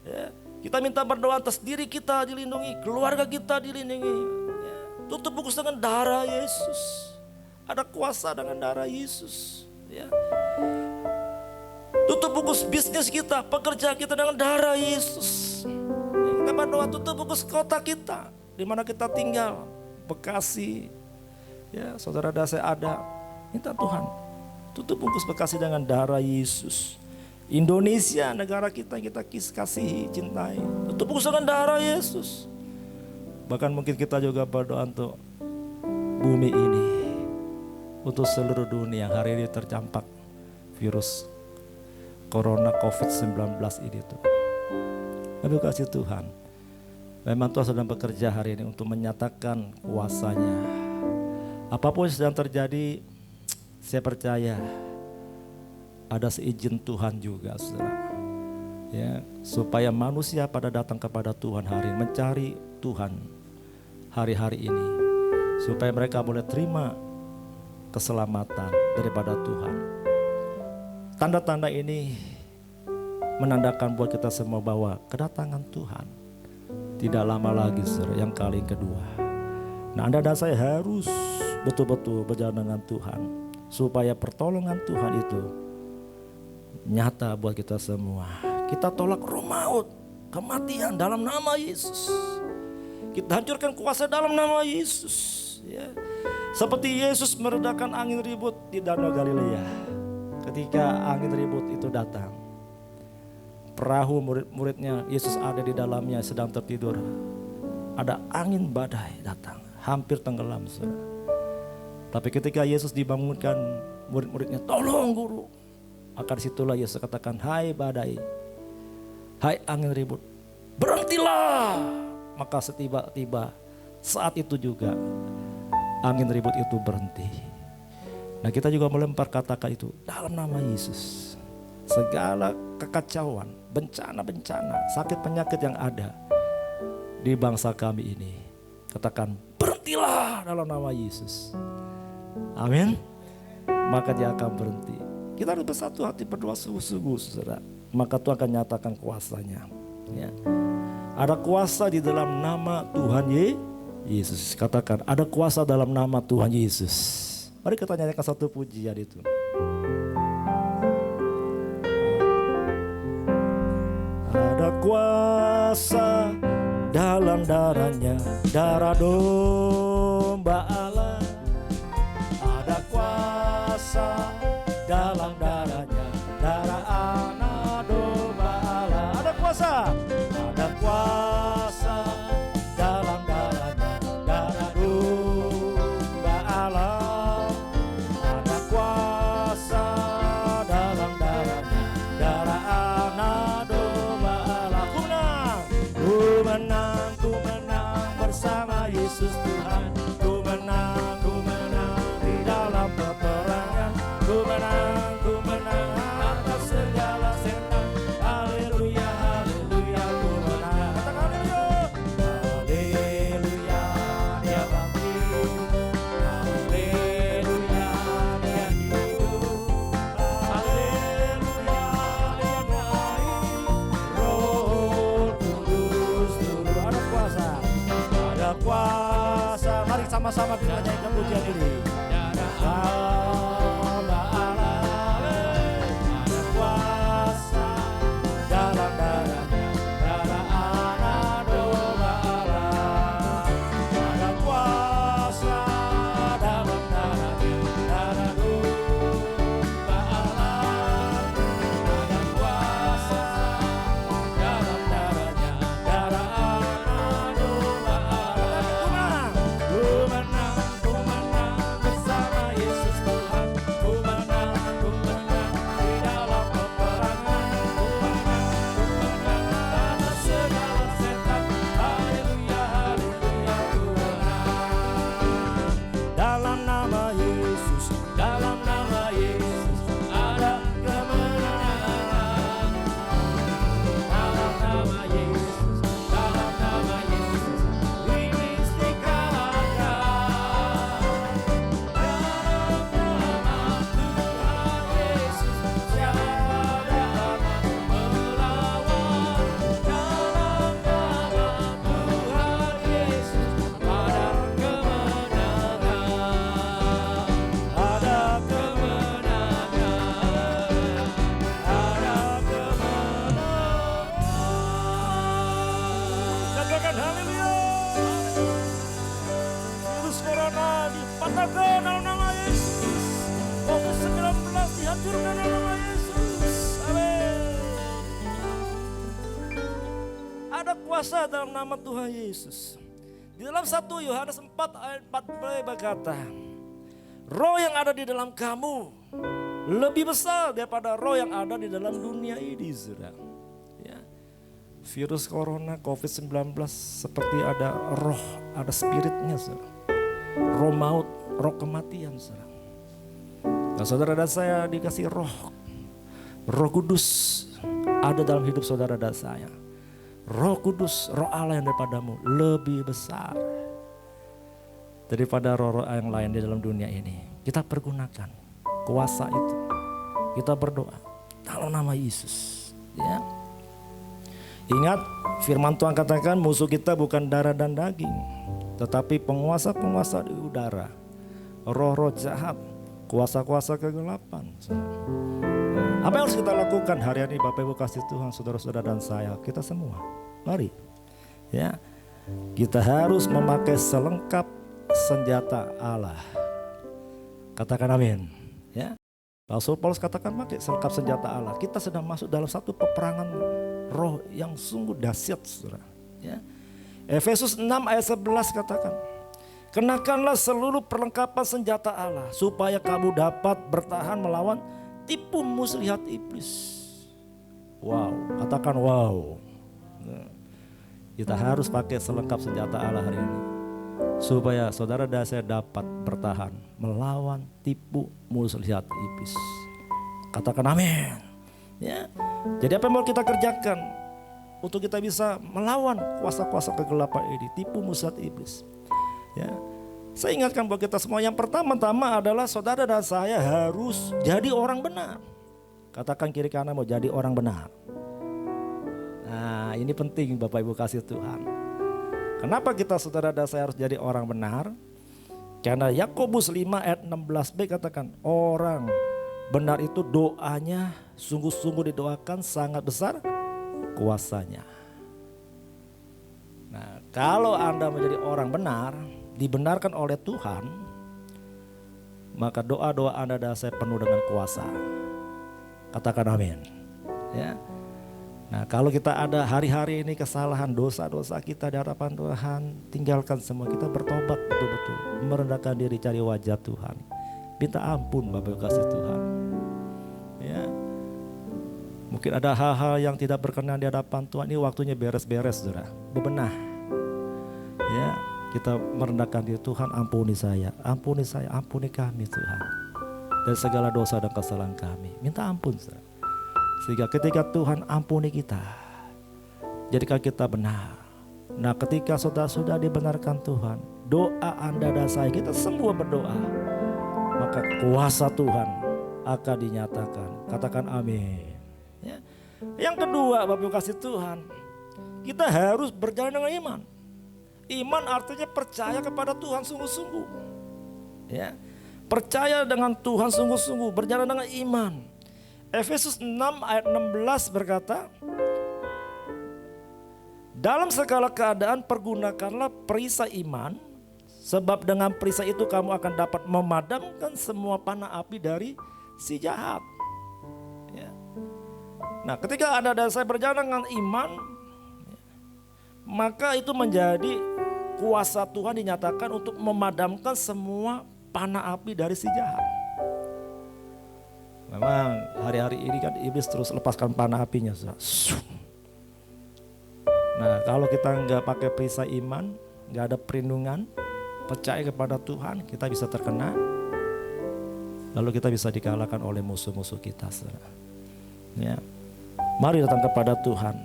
[SPEAKER 4] ya. Kita minta berdoa atas diri kita dilindungi, keluarga kita dilindungi ya. Tutup bungkus dengan darah Yesus. Ada kuasa dengan darah Yesus ya. Tutup bungkus bisnis kita, pekerjaan kita dengan darah Yesus ya. Kita berdoa tutup bungkus kota kita, di mana kita tinggal, Bekasi ya, saudara saya ada, minta Tuhan tutup bungkus Bekasi dengan darah Yesus. Indonesia negara kita kasihi, cintai, tutup bungkus dengan darah Yesus. Bahkan mungkin kita juga berdoa untuk bumi ini, untuk seluruh dunia yang hari ini tercampak virus corona COVID-19 ini tuh. Terima kasih Tuhan. Memang Tuhan sedang bekerja hari ini untuk menyatakan kuasa-Nya. Apapun yang sedang terjadi, saya percaya ada seizin Tuhan juga saudara. Ya, supaya manusia pada datang kepada Tuhan hari ini, mencari Tuhan hari-hari ini, supaya mereka boleh terima keselamatan daripada Tuhan. Tanda-tanda ini menandakan buat kita semua bahwa kedatangan Tuhan tidak lama lagi, saudara, yang kali kedua. Nah, Anda dan saya harus betul-betul berjalan dengan Tuhan, supaya pertolongan Tuhan itu nyata buat kita semua. Kita tolak roh maut, kematian dalam nama Yesus. Kita hancurkan kuasa dalam nama Yesus. Ya. Seperti Yesus meredakan angin ribut di Danau Galilea. Ketika angin ribut itu datang, perahu murid-muridnya, Yesus ada di dalamnya sedang tertidur. Ada angin badai datang, hampir tenggelam, saudara. Tapi ketika Yesus dibangunkan, murid-muridnya, tolong guru. Maka disitulah Yesus katakan, hai badai, hai angin ribut, berhentilah. Maka setiba-tiba saat itu juga angin ribut itu berhenti. Nah, kita juga melempar katakan itu dalam nama Yesus. Segala kekacauan, bencana-bencana, sakit penyakit yang ada di bangsa kami ini, katakan berhentilah dalam nama Yesus. Amin. Maka dia akan berhenti. Kita harus bersatu hati, berdoa sungguh-sungguh, saudara. Maka Tuhan akan nyatakan kuasanya. Ya. Ada kuasa di dalam nama Tuhan Yesus. Katakan, ada kuasa dalam nama Tuhan Yesus. Mari kita nyanyikan satu pujian itu. Ada kuasa dalam darahnya, darah domba Allah. Ada kuasa dalam darahnya, darah anak domba Allah. Ada kuasa dalam darahnya, darah domba Allah. Ada kuasa dalam darahnya, darah anak domba Allah. Ku menang bersama Yesus Tuhan. Ku menang di dalam peperangan. Ku menang atas segala setan. Haleluya, haleluya, ku menang. Katakan haleluya. Haleluya, dia bangkit. Haleluya, dia hidup. Haleluya, dia naik. Roh Kudus turun. Ada kuasa. Ada kuasa. Mari sama-sama kita nyanyikan pujian ini. Patahkan dalam nama Yesus. COVID-19 dihancurkan dalam nama Yesus. Amin. Ada kuasa dalam nama Tuhan Yesus. Di dalam 1 Yohanes 4 ayat 4 berkata, roh yang ada di dalam kamu lebih besar daripada roh yang ada di dalam dunia ini, saudara. Ya. Virus corona COVID-19 seperti ada roh, ada spiritnya, saudara. Roh maut, roh kematian, saudara. Nah, saudara dan saya dikasih roh Kudus ada dalam hidup saudara dan saya. Roh Kudus, Roh Allah yang daripadamu lebih besar daripada roh-roh yang lain di dalam dunia ini. Kita pergunakan kuasa itu. Kita berdoa dalam nama Yesus. Ya. Ingat firman Tuhan katakan musuh kita bukan darah dan daging, tetapi penguasa-penguasa di udara, roh-roh jahat, kuasa-kuasa kegelapan. Apa yang harus kita lakukan hari ini Bapak Ibu kasih Tuhan, saudara-saudara dan saya, kita semua. Mari. Ya. Kita harus memakai selengkap senjata Allah. Katakan amin. Ya. Rasul Paulus katakan pakai selengkap senjata Allah. Kita sedang masuk dalam satu peperangan roh yang sungguh dahsyat, saudara. Ya. Efesus 6 ayat 11 katakan, kenakanlah seluruh perlengkapan senjata Allah supaya kamu dapat bertahan melawan tipu muslihat iblis. Wow, katakan wow. Kita harus pakai selengkap senjata Allah hari ini supaya saudara dan saya dapat bertahan melawan tipu muslihat iblis. Katakan amin. Ya. Jadi apa yang mau kita kerjakan untuk kita bisa melawan kuasa-kuasa kegelapan ini, tipu muslihat iblis? Ya. Saya ingatkan buat kita semua, yang pertama-tama adalah saudara dan saya harus jadi orang benar. Katakan kiri kanan, mau jadi orang benar. Nah, ini penting Bapak Ibu kasih Tuhan. Kenapa kita saudara dan saya harus jadi orang benar? Karena Yakobus 5 ayat 16b katakan, orang benar itu doanya sungguh-sungguh didoakan, sangat besar kuasanya. Nah, kalau Anda menjadi orang benar, dibenarkan oleh Tuhan, maka doa-doa Anda dan saya penuh dengan kuasa. Katakan amin. Ya. Nah, kalau kita ada hari-hari ini kesalahan, dosa-dosa kita di hadapan Tuhan, tinggalkan semua, kita bertobat betul-betul, merendahkan diri cari wajah Tuhan. Minta ampun Bapak Ibu kasih Tuhan. Ya. Mungkin ada hal-hal yang tidak berkenan di hadapan Tuhan, ini waktunya beres-beres, saudara. Bebenah. Ya. Kita merendahkan diri, Tuhan ampuni saya, ampuni kami Tuhan. Dari segala dosa dan kesalahan kami. Minta ampun saudara. Sehingga ketika Tuhan ampuni kita, jadikan kita benar. Nah ketika saudara sudah dibenarkan Tuhan, doa Anda dan saya, kita semua berdoa, maka kuasa Tuhan akan dinyatakan. Katakan amin. Ya. Yang kedua Bapak Ibu kasih Tuhan, kita harus berjalan dengan iman. Iman artinya percaya kepada Tuhan sungguh-sungguh. Ya. Percaya dengan Tuhan sungguh-sungguh, berjalan dengan iman. Efesus 6 ayat 16 berkata, dalam segala keadaan pergunakanlah perisai iman, sebab dengan perisai itu kamu akan dapat memadamkan semua panah api dari si jahat. Ya. Nah ketika Anda dan saya berjalan dengan iman, maka itu menjadi kuasa Tuhan dinyatakan untuk memadamkan semua panah api dari si jahat. Memang hari-hari ini kan iblis terus lepaskan panah apinya. Nah kalau kita nggak pakai perisai iman, nggak ada perlindungan, percaya kepada Tuhan, kita bisa terkena. Lalu kita bisa dikalahkan oleh musuh-musuh kita. Ya. Mari datang kepada Tuhan.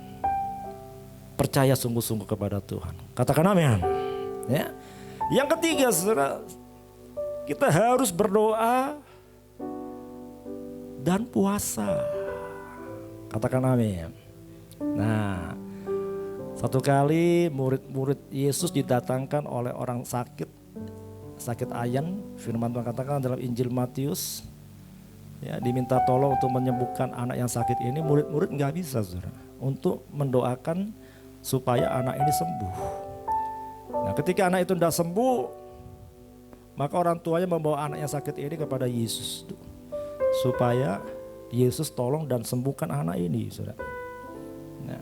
[SPEAKER 4] Percaya sungguh-sungguh kepada Tuhan. Katakan amin. Ya. Yang ketiga, saudara, kita harus berdoa dan puasa. Katakan amin. Nah, satu kali murid-murid Yesus didatangkan oleh orang sakit ayan. Firman Tuhan katakan dalam Injil Matius, ya, diminta tolong untuk menyembuhkan anak yang sakit ini. Murid-murid nggak bisa, saudara, untuk mendoakan supaya anak ini sembuh. Nah, ketika anak itu tidak sembuh, maka orang tuanya membawa anak yang sakit ini kepada Yesus, supaya Yesus tolong dan sembuhkan anak ini, saudara. Nah,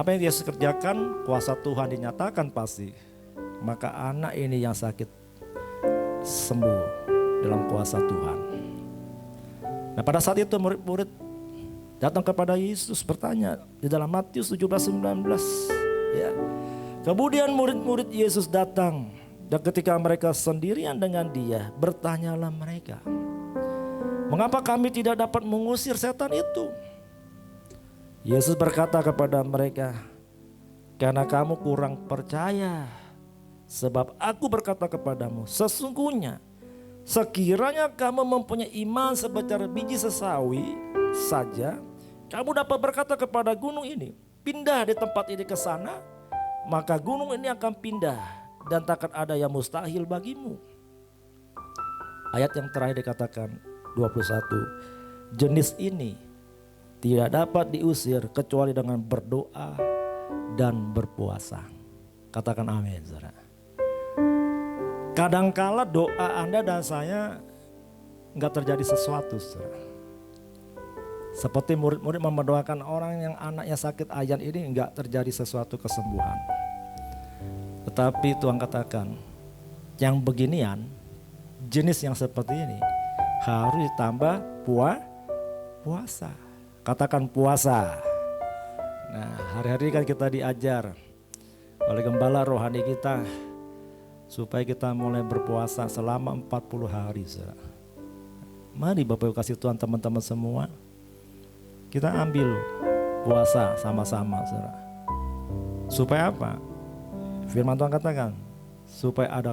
[SPEAKER 4] apa yang Yesus kerjakan? Kuasa Tuhan dinyatakan pasti. Maka anak ini yang sakit sembuh dalam kuasa Tuhan. Nah, pada saat itu murid-murid datang kepada Yesus bertanya di dalam Matius 17:19. Ya. Kemudian murid-murid Yesus datang, dan ketika mereka sendirian dengan Dia, bertanyalah mereka, mengapa kami tidak dapat mengusir setan itu? Yesus berkata kepada mereka, karena kamu kurang percaya. Sebab aku berkata kepadamu, sesungguhnya sekiranya kamu mempunyai iman sebesar biji sesawi saja, kamu dapat berkata kepada gunung ini, pindah di tempat ini ke sana, maka gunung ini akan pindah dan takkan ada yang mustahil bagimu. Ayat yang terakhir dikatakan 21, jenis ini tidak dapat diusir kecuali dengan berdoa dan berpuasa. Katakan amin, saudara. Kadangkala doa Anda dan saya enggak terjadi sesuatu, saudara. Seperti murid-murid mendoakan orang yang anaknya sakit ayan ini, enggak terjadi sesuatu kesembuhan. Tetapi Tuhan katakan, yang beginian, jenis yang seperti ini harus ditambah puasa. Katakan puasa. Nah, hari-hari kan kita diajar oleh gembala rohani kita supaya kita mulai berpuasa selama 40 hari. Saudara. Mari Bapak Ibu kasih Tuhan, teman-teman semua, kita ambil puasa sama-sama, saudara. Supaya apa? Firman Tuhan katakan, supaya ada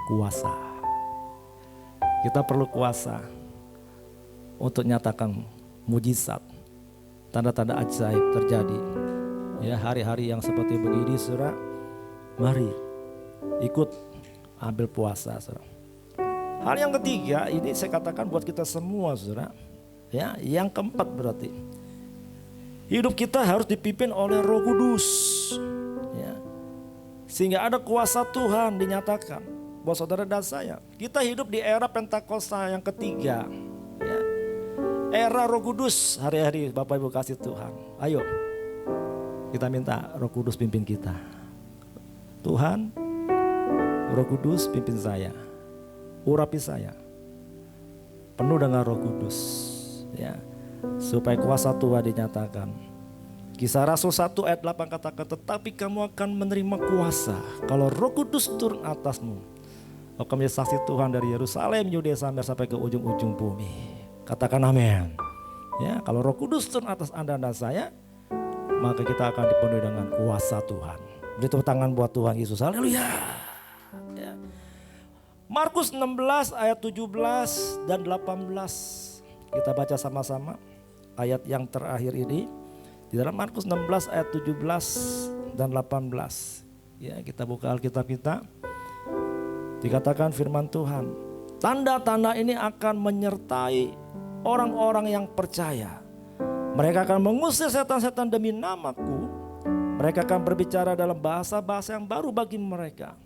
[SPEAKER 4] kuasa. Kita perlu kuasa untuk nyatakan mujizat, tanda-tanda ajaib terjadi. Ya, hari-hari yang seperti begini, saudara, mari ikut ambil puasa, saudara. Hal yang ketiga, ini saya katakan buat kita semua, saudara. Ya, yang keempat berarti hidup kita harus dipimpin oleh Roh Kudus. Ya, sehingga ada kuasa Tuhan dinyatakan buat saudara dan saya. Kita hidup di era Pentakosta yang ketiga. Ya, era Roh Kudus hari-hari Bapak Ibu kasih Tuhan. Ayo kita minta Roh Kudus pimpin kita. Tuhan, Roh Kudus pimpin saya, urapi saya, penuh dengan Roh Kudus, ya, supaya kuasa Tuhan dinyatakan. Kisah Rasul 1 ayat 8 katakan, tetapi kamu akan menerima kuasa kalau Roh Kudus turun atasmu. Kau menjadi saksi Tuhan dari Yerusalem, Yudea sampai ke ujung-ujung bumi. Katakan amin. Ya, kalau Roh Kudus turun atas Anda dan saya, maka kita akan dipenuhi dengan kuasa Tuhan. Beri tepuk tangan buat Tuhan Yesus. Haleluya. Ya. Markus 16 ayat 17 dan 18. Kita baca sama-sama ayat yang terakhir ini. Di dalam Markus 16 ayat 17 dan 18. Ya, kita buka Alkitab kita. Dikatakan firman Tuhan, tanda-tanda ini akan menyertai orang-orang yang percaya. Mereka akan mengusir setan-setan demi namaku. Mereka akan berbicara dalam bahasa-bahasa yang baru bagi mereka.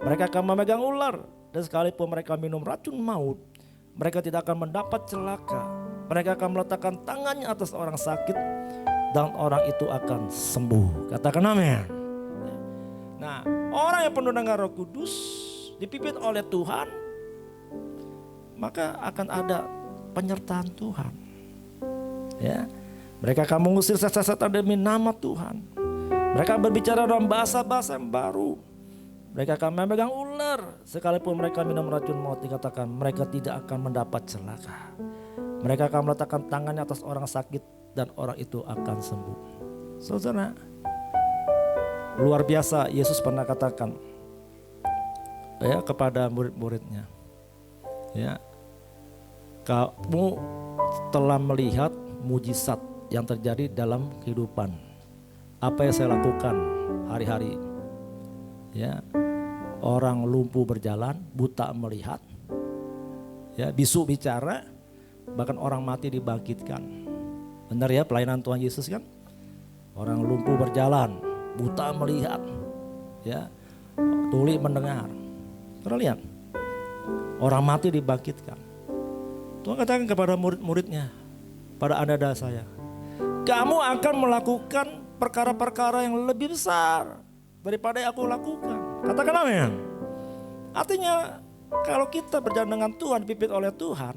[SPEAKER 4] Mereka akan memegang ular, dan sekalipun mereka minum racun maut, mereka tidak akan mendapat celaka. Mereka akan meletakkan tangannya atas orang sakit, dan orang itu akan sembuh. Katakan amin. Nah, orang yang penuh dengan Roh Kudus, dipimpin oleh Tuhan, maka akan ada penyertaan Tuhan. Ya, mereka akan mengusir setan-setan demi nama Tuhan. Mereka berbicara dalam bahasa-bahasa yang baru. Mereka akan memegang ular, sekalipun mereka minum racun maut, dikatakan mereka tidak akan mendapat celaka. Mereka akan meletakkan tangannya atas orang sakit dan orang itu akan sembuh. Saudara, luar biasa. Yesus pernah katakan ya kepada murid-muridnya, ya, kamu telah melihat mujizat yang terjadi dalam kehidupan. Apa yang saya lakukan hari-hari, ya, orang lumpuh berjalan, buta melihat, ya, bisu bicara, bahkan orang mati dibangkitkan. Benar ya pelayanan Tuhan Yesus kan? Orang lumpuh berjalan, buta melihat, ya, tuli mendengar. Pernah lihat? Orang mati dibangkitkan. Tuhan katakan kepada murid-muridnya, pada Anda dan saya, kamu akan melakukan perkara-perkara yang lebih besar daripada yang aku lakukan. Katakan amin. Artinya kalau kita berjalan dengan Tuhan, dipimpin oleh Tuhan,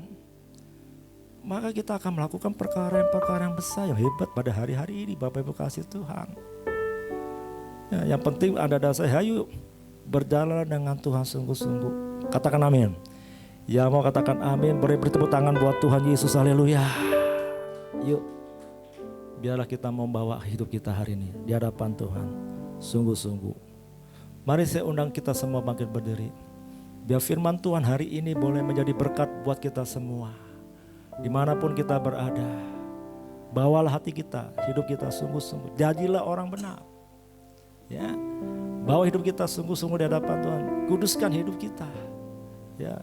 [SPEAKER 4] maka kita akan melakukan perkara yang besar, yang hebat pada hari-hari ini. Bapak Ibu kasih Tuhan. Ya, yang penting Anda dan saya, ayo berjalan dengan Tuhan sungguh-sungguh. Katakan amin. Ya, mau katakan amin, beri tepuk tangan buat Tuhan Yesus. Haleluya. Yuk, biarlah kita membawa hidup kita hari ini di hadapan Tuhan sungguh-sungguh. Mari saya undang kita semua bangkit berdiri. Biar firman Tuhan hari ini boleh menjadi berkat buat kita semua. Dimanapun kita berada, bawalah hati kita, hidup kita sungguh-sungguh. Jadilah orang benar. Ya, bawa hidup kita sungguh-sungguh di hadapan Tuhan. Kuduskan hidup kita. Ya,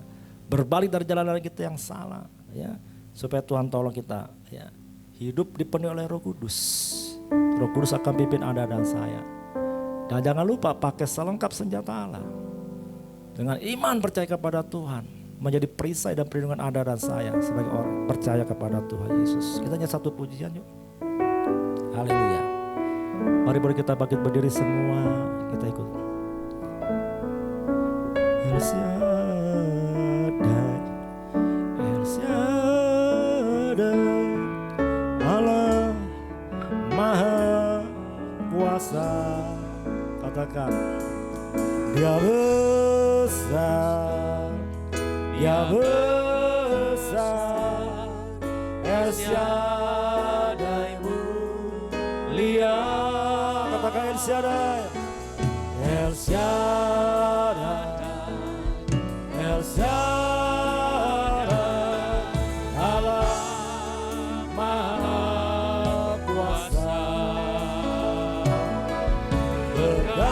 [SPEAKER 4] berbalik dari jalan-jalan kita yang salah. Ya, supaya Tuhan tolong kita. Ya, hidup dipenuhi oleh Roh Kudus. Roh Kudus akan pimpin Anda dan saya. Dan jangan lupa pakai selengkap senjata Allah. Dengan iman percaya kepada Tuhan, menjadi perisai dan perlindungan Anda dan saya sebagai orang percaya kepada Tuhan Yesus. Kita nyanyi satu pujian yuk. Haleluya. Mari kita bangkit berdiri semua, kita ikut. El Shaddai, El Shaddai, Allah Maha Kuasa. Katakan, Dia besar, Dia besar, El Shaddai mulia. Katakan El Shaddai, El Shaddai, El Shaddai, Allah Maha Kuasa. Berkatnya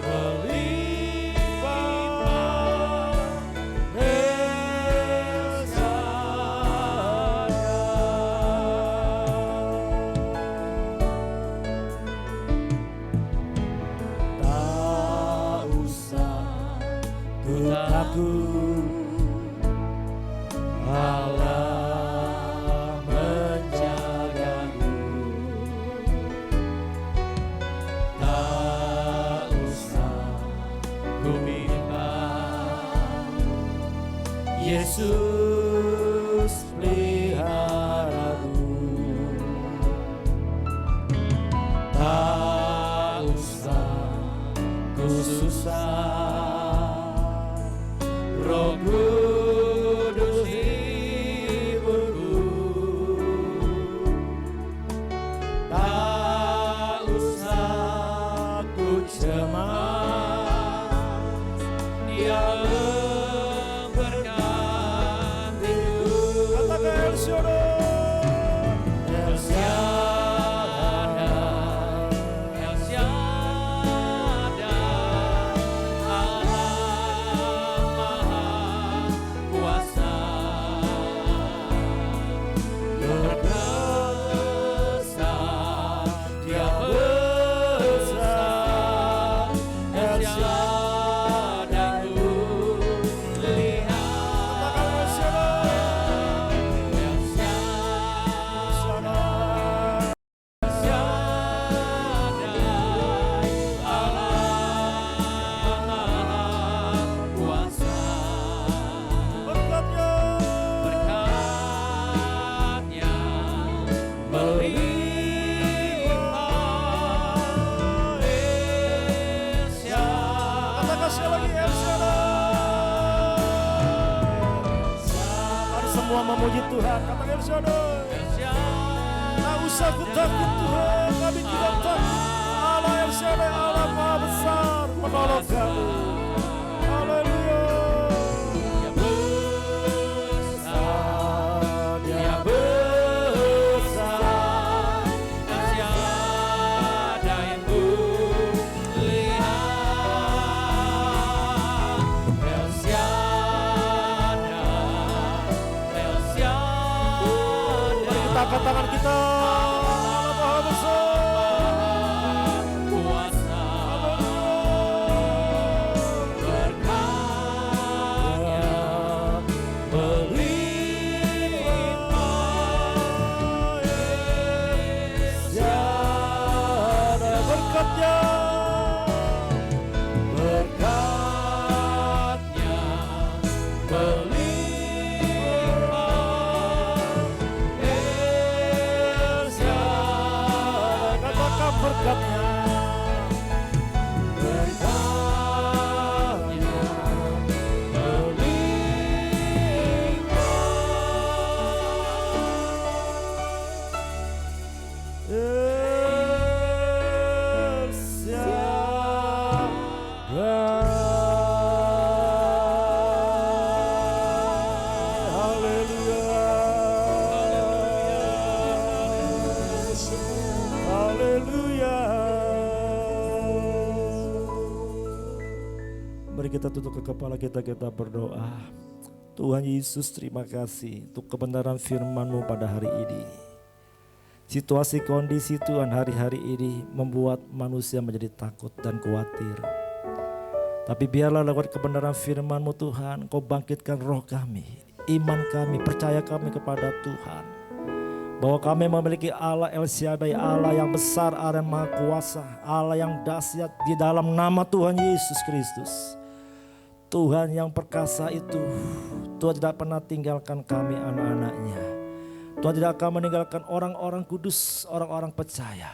[SPEAKER 4] melimpah, El Shaddai. Tak usah ku takut, Allah menjagaku. Tak usah ku bimbang, Yesus peliharaku. Tak usah ku susah, Roh Kudus hiburku. Tak usah ku cemas, Dia memberkatiku. Katakan El Shaddai, El Shaddai, El Shaddai, Allah Maha Kuasa. Besar, Dia besar, El Shaddai ku lihat. El Shaddai, El Shaddai, El Shaddai, Allah Maha Kuasa. Berkatnya melimpah, El Shaddai. Katakan sekali lagi, El Shaddai. Mari semua memuji Tuhan. Katakan El Shaddai. Tak usah ku takut Tuhan, kami tidak takut. Allah El Shaddai, Allah Maha Besar menolong kami. Haleluya. Dia besar, Dia besar, El Shaddai ku lihat. El Shaddai, El Shaddai. Mari kita angkat tangan kita. Allah Maha Besar, Kuasa. Berkatnya melimpah, El Shaddai. Berkatnya, berkatnya melimpah, El Mari kita tutup ke kepala kita berdoa. Tuhan Yesus, terima kasih untuk kebenaran firman-Mu pada hari ini. Situasi kondisi Tuhan hari-hari ini membuat manusia menjadi takut dan khawatir. Tapi biarlah lewat kebenaran firman-Mu Tuhan, Kau bangkitkan roh kami, iman kami, percaya kami kepada Tuhan. Bahwa kami memiliki Allah El Shaddai, Allah yang besar, Allah yang maha kuasa, Allah yang dahsyat di dalam nama Tuhan Yesus Kristus. Tuhan yang perkasa itu, Tuhan tidak pernah tinggalkan kami anak-anaknya. Tuhan tidak akan meninggalkan orang-orang kudus, orang-orang percaya.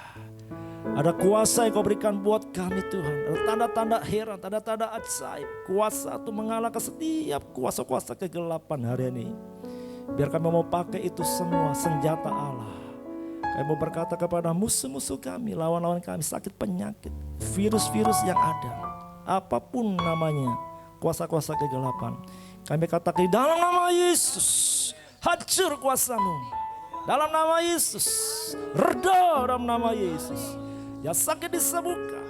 [SPEAKER 4] Ada kuasa yang Kau berikan buat kami Tuhan. Ada tanda-tanda heran, tanda-tanda ajaib. Kuasa itu mengalahkan setiap kuasa-kuasa kegelapan hari ini. Biar kami mau pakai itu semua senjata Allah. Kami mau berkata kepada musuh-musuh kami, lawan-lawan kami, sakit penyakit, virus-virus yang ada, apapun namanya, kuasa-kuasa kegelapan. Kami katakan dalam nama Yesus, hancur kuasa-Mu. Dalam nama Yesus, reda dalam nama Yesus. Yang sakit disembuhkan,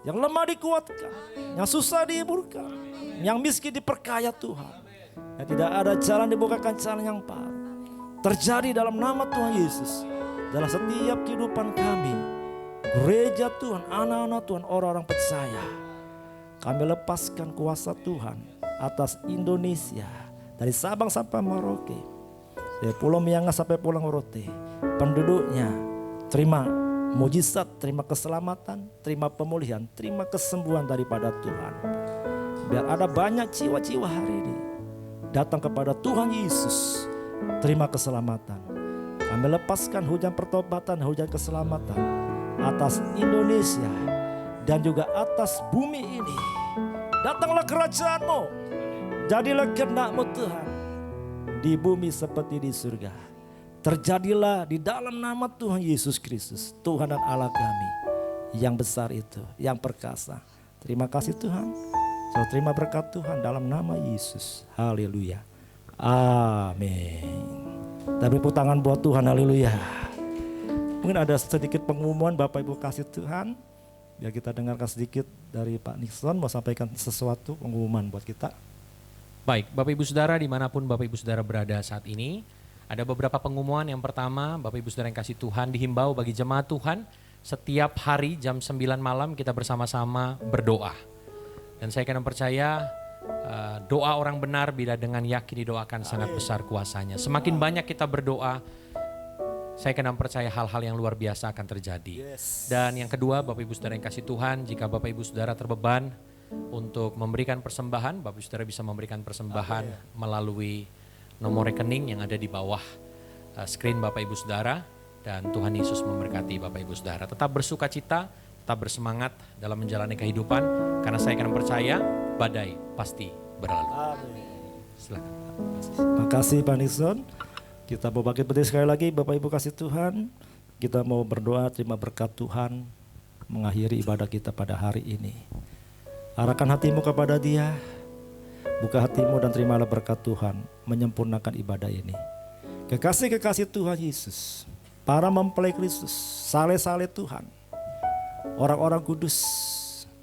[SPEAKER 4] yang lemah dikuatkan, yang susah dihiburkan, yang miskin diperkaya Tuhan. Yang tidak ada jalan dibukakan jalan yang baru. Terjadi dalam nama Tuhan Yesus. Dalam setiap kehidupan kami, gereja Tuhan, anak-anak Tuhan, orang-orang percaya. Kami lepaskan kuasa Tuhan atas Indonesia. Dari Sabang sampai Merauke, dari Pulau Miangas sampai Pulau Rote. Penduduknya terima mujizat, terima keselamatan, terima pemulihan, terima kesembuhan daripada Tuhan. Biar ada banyak jiwa-jiwa hari ini datang kepada Tuhan Yesus, terima keselamatan. Kami lepaskan hujan pertobatan, hujan keselamatan atas Indonesia dan juga atas bumi ini. Datanglah kerajaan-Mu, jadilah kehendak-Mu Tuhan, di bumi seperti di surga. Terjadilah di dalam nama Tuhan Yesus Kristus, Tuhan dan Allah kami yang besar itu, yang perkasa. Terima kasih Tuhan. Saya terima berkat Tuhan dalam nama Yesus. Haleluya. Amin. Dan beri tangan buat Tuhan, haleluya. Mungkin ada sedikit pengumuman Bapak Ibu kasih Tuhan. Biar kita dengarkan sedikit dari Pak Nixon mau sampaikan sesuatu pengumuman buat kita.
[SPEAKER 1] Baik, Bapak Ibu Saudara dimanapun Bapak Ibu Saudara berada saat ini, ada beberapa pengumuman. Yang pertama, Bapak Ibu Saudara yang kasih Tuhan, dihimbau bagi jemaat Tuhan, setiap hari jam 9 malam kita bersama-sama berdoa. Dan saya akan percaya doa orang benar bila dengan yakin didoakan sangat besar kuasanya. Semakin banyak kita berdoa, saya akan percaya hal-hal yang luar biasa akan terjadi. Dan yang kedua, Bapak Ibu Saudara yang kasih Tuhan, jika Bapak Ibu Saudara terbeban untuk memberikan persembahan, Bapak Ibu Saudara bisa memberikan persembahan melalui nomor rekening yang ada di bawah screen Bapak Ibu Saudara. Dan Tuhan Yesus memberkati Bapak Ibu Saudara. Tetap bersuka cita, tetap bersemangat dalam menjalani kehidupan, karena saya akan percaya badai pasti berlalu. Silakan.
[SPEAKER 4] Terima kasih Pak Nixon. Kita mau bangkit berdiri sekali lagi, Bapak Ibu kasih Tuhan. Kita mau berdoa terima berkat Tuhan mengakhiri ibadah kita pada hari ini. Arahkan hatimu kepada Dia, buka hatimu dan terimalah berkat Tuhan menyempurnakan ibadah ini. Kekasih-kekasih Tuhan Yesus, para mempelai Kristus, saleh-saleh Tuhan, orang-orang kudus,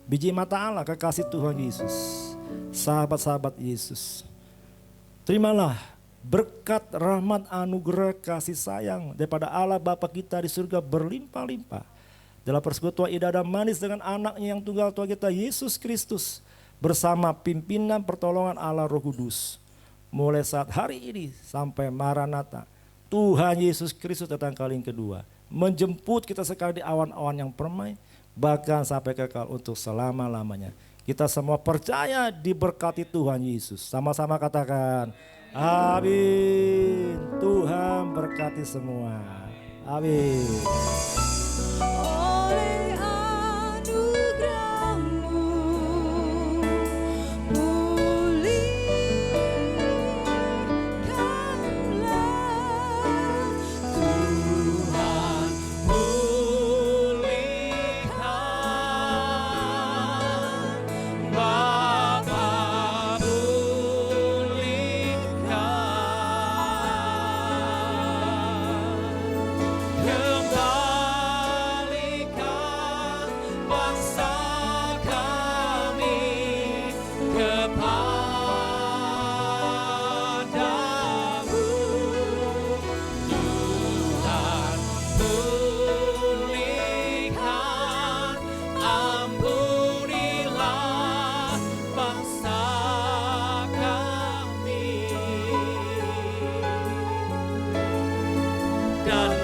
[SPEAKER 4] biji mata Allah, kekasih Tuhan Yesus, sahabat-sahabat Yesus. Terimalah berkat, rahmat, anugerah, kasih sayang daripada Allah Bapa kita di surga berlimpah-limpah dalam persekutuan ibadah manis dengan anaknya yang tunggal Tuhan kita Yesus Kristus bersama pimpinan pertolongan Allah Roh Kudus mulai saat hari ini sampai Maranatha. Tuhan Yesus Kristus datang kali yang kedua menjemput kita sekali di awan-awan yang permai, bahkan sampai kekal untuk selama-lamanya. Kita semua percaya diberkati Tuhan Yesus. Sama-sama katakan amin. Tuhan berkati semua. Amin.
[SPEAKER 2] Oleh anugerah-Mu pulihkanlah Tuhan,
[SPEAKER 1] pulihkan Bapa, pulihkan, kembalikan
[SPEAKER 2] kepadamu, Tuhan pulihkan, ampunilah bangsa kami, dan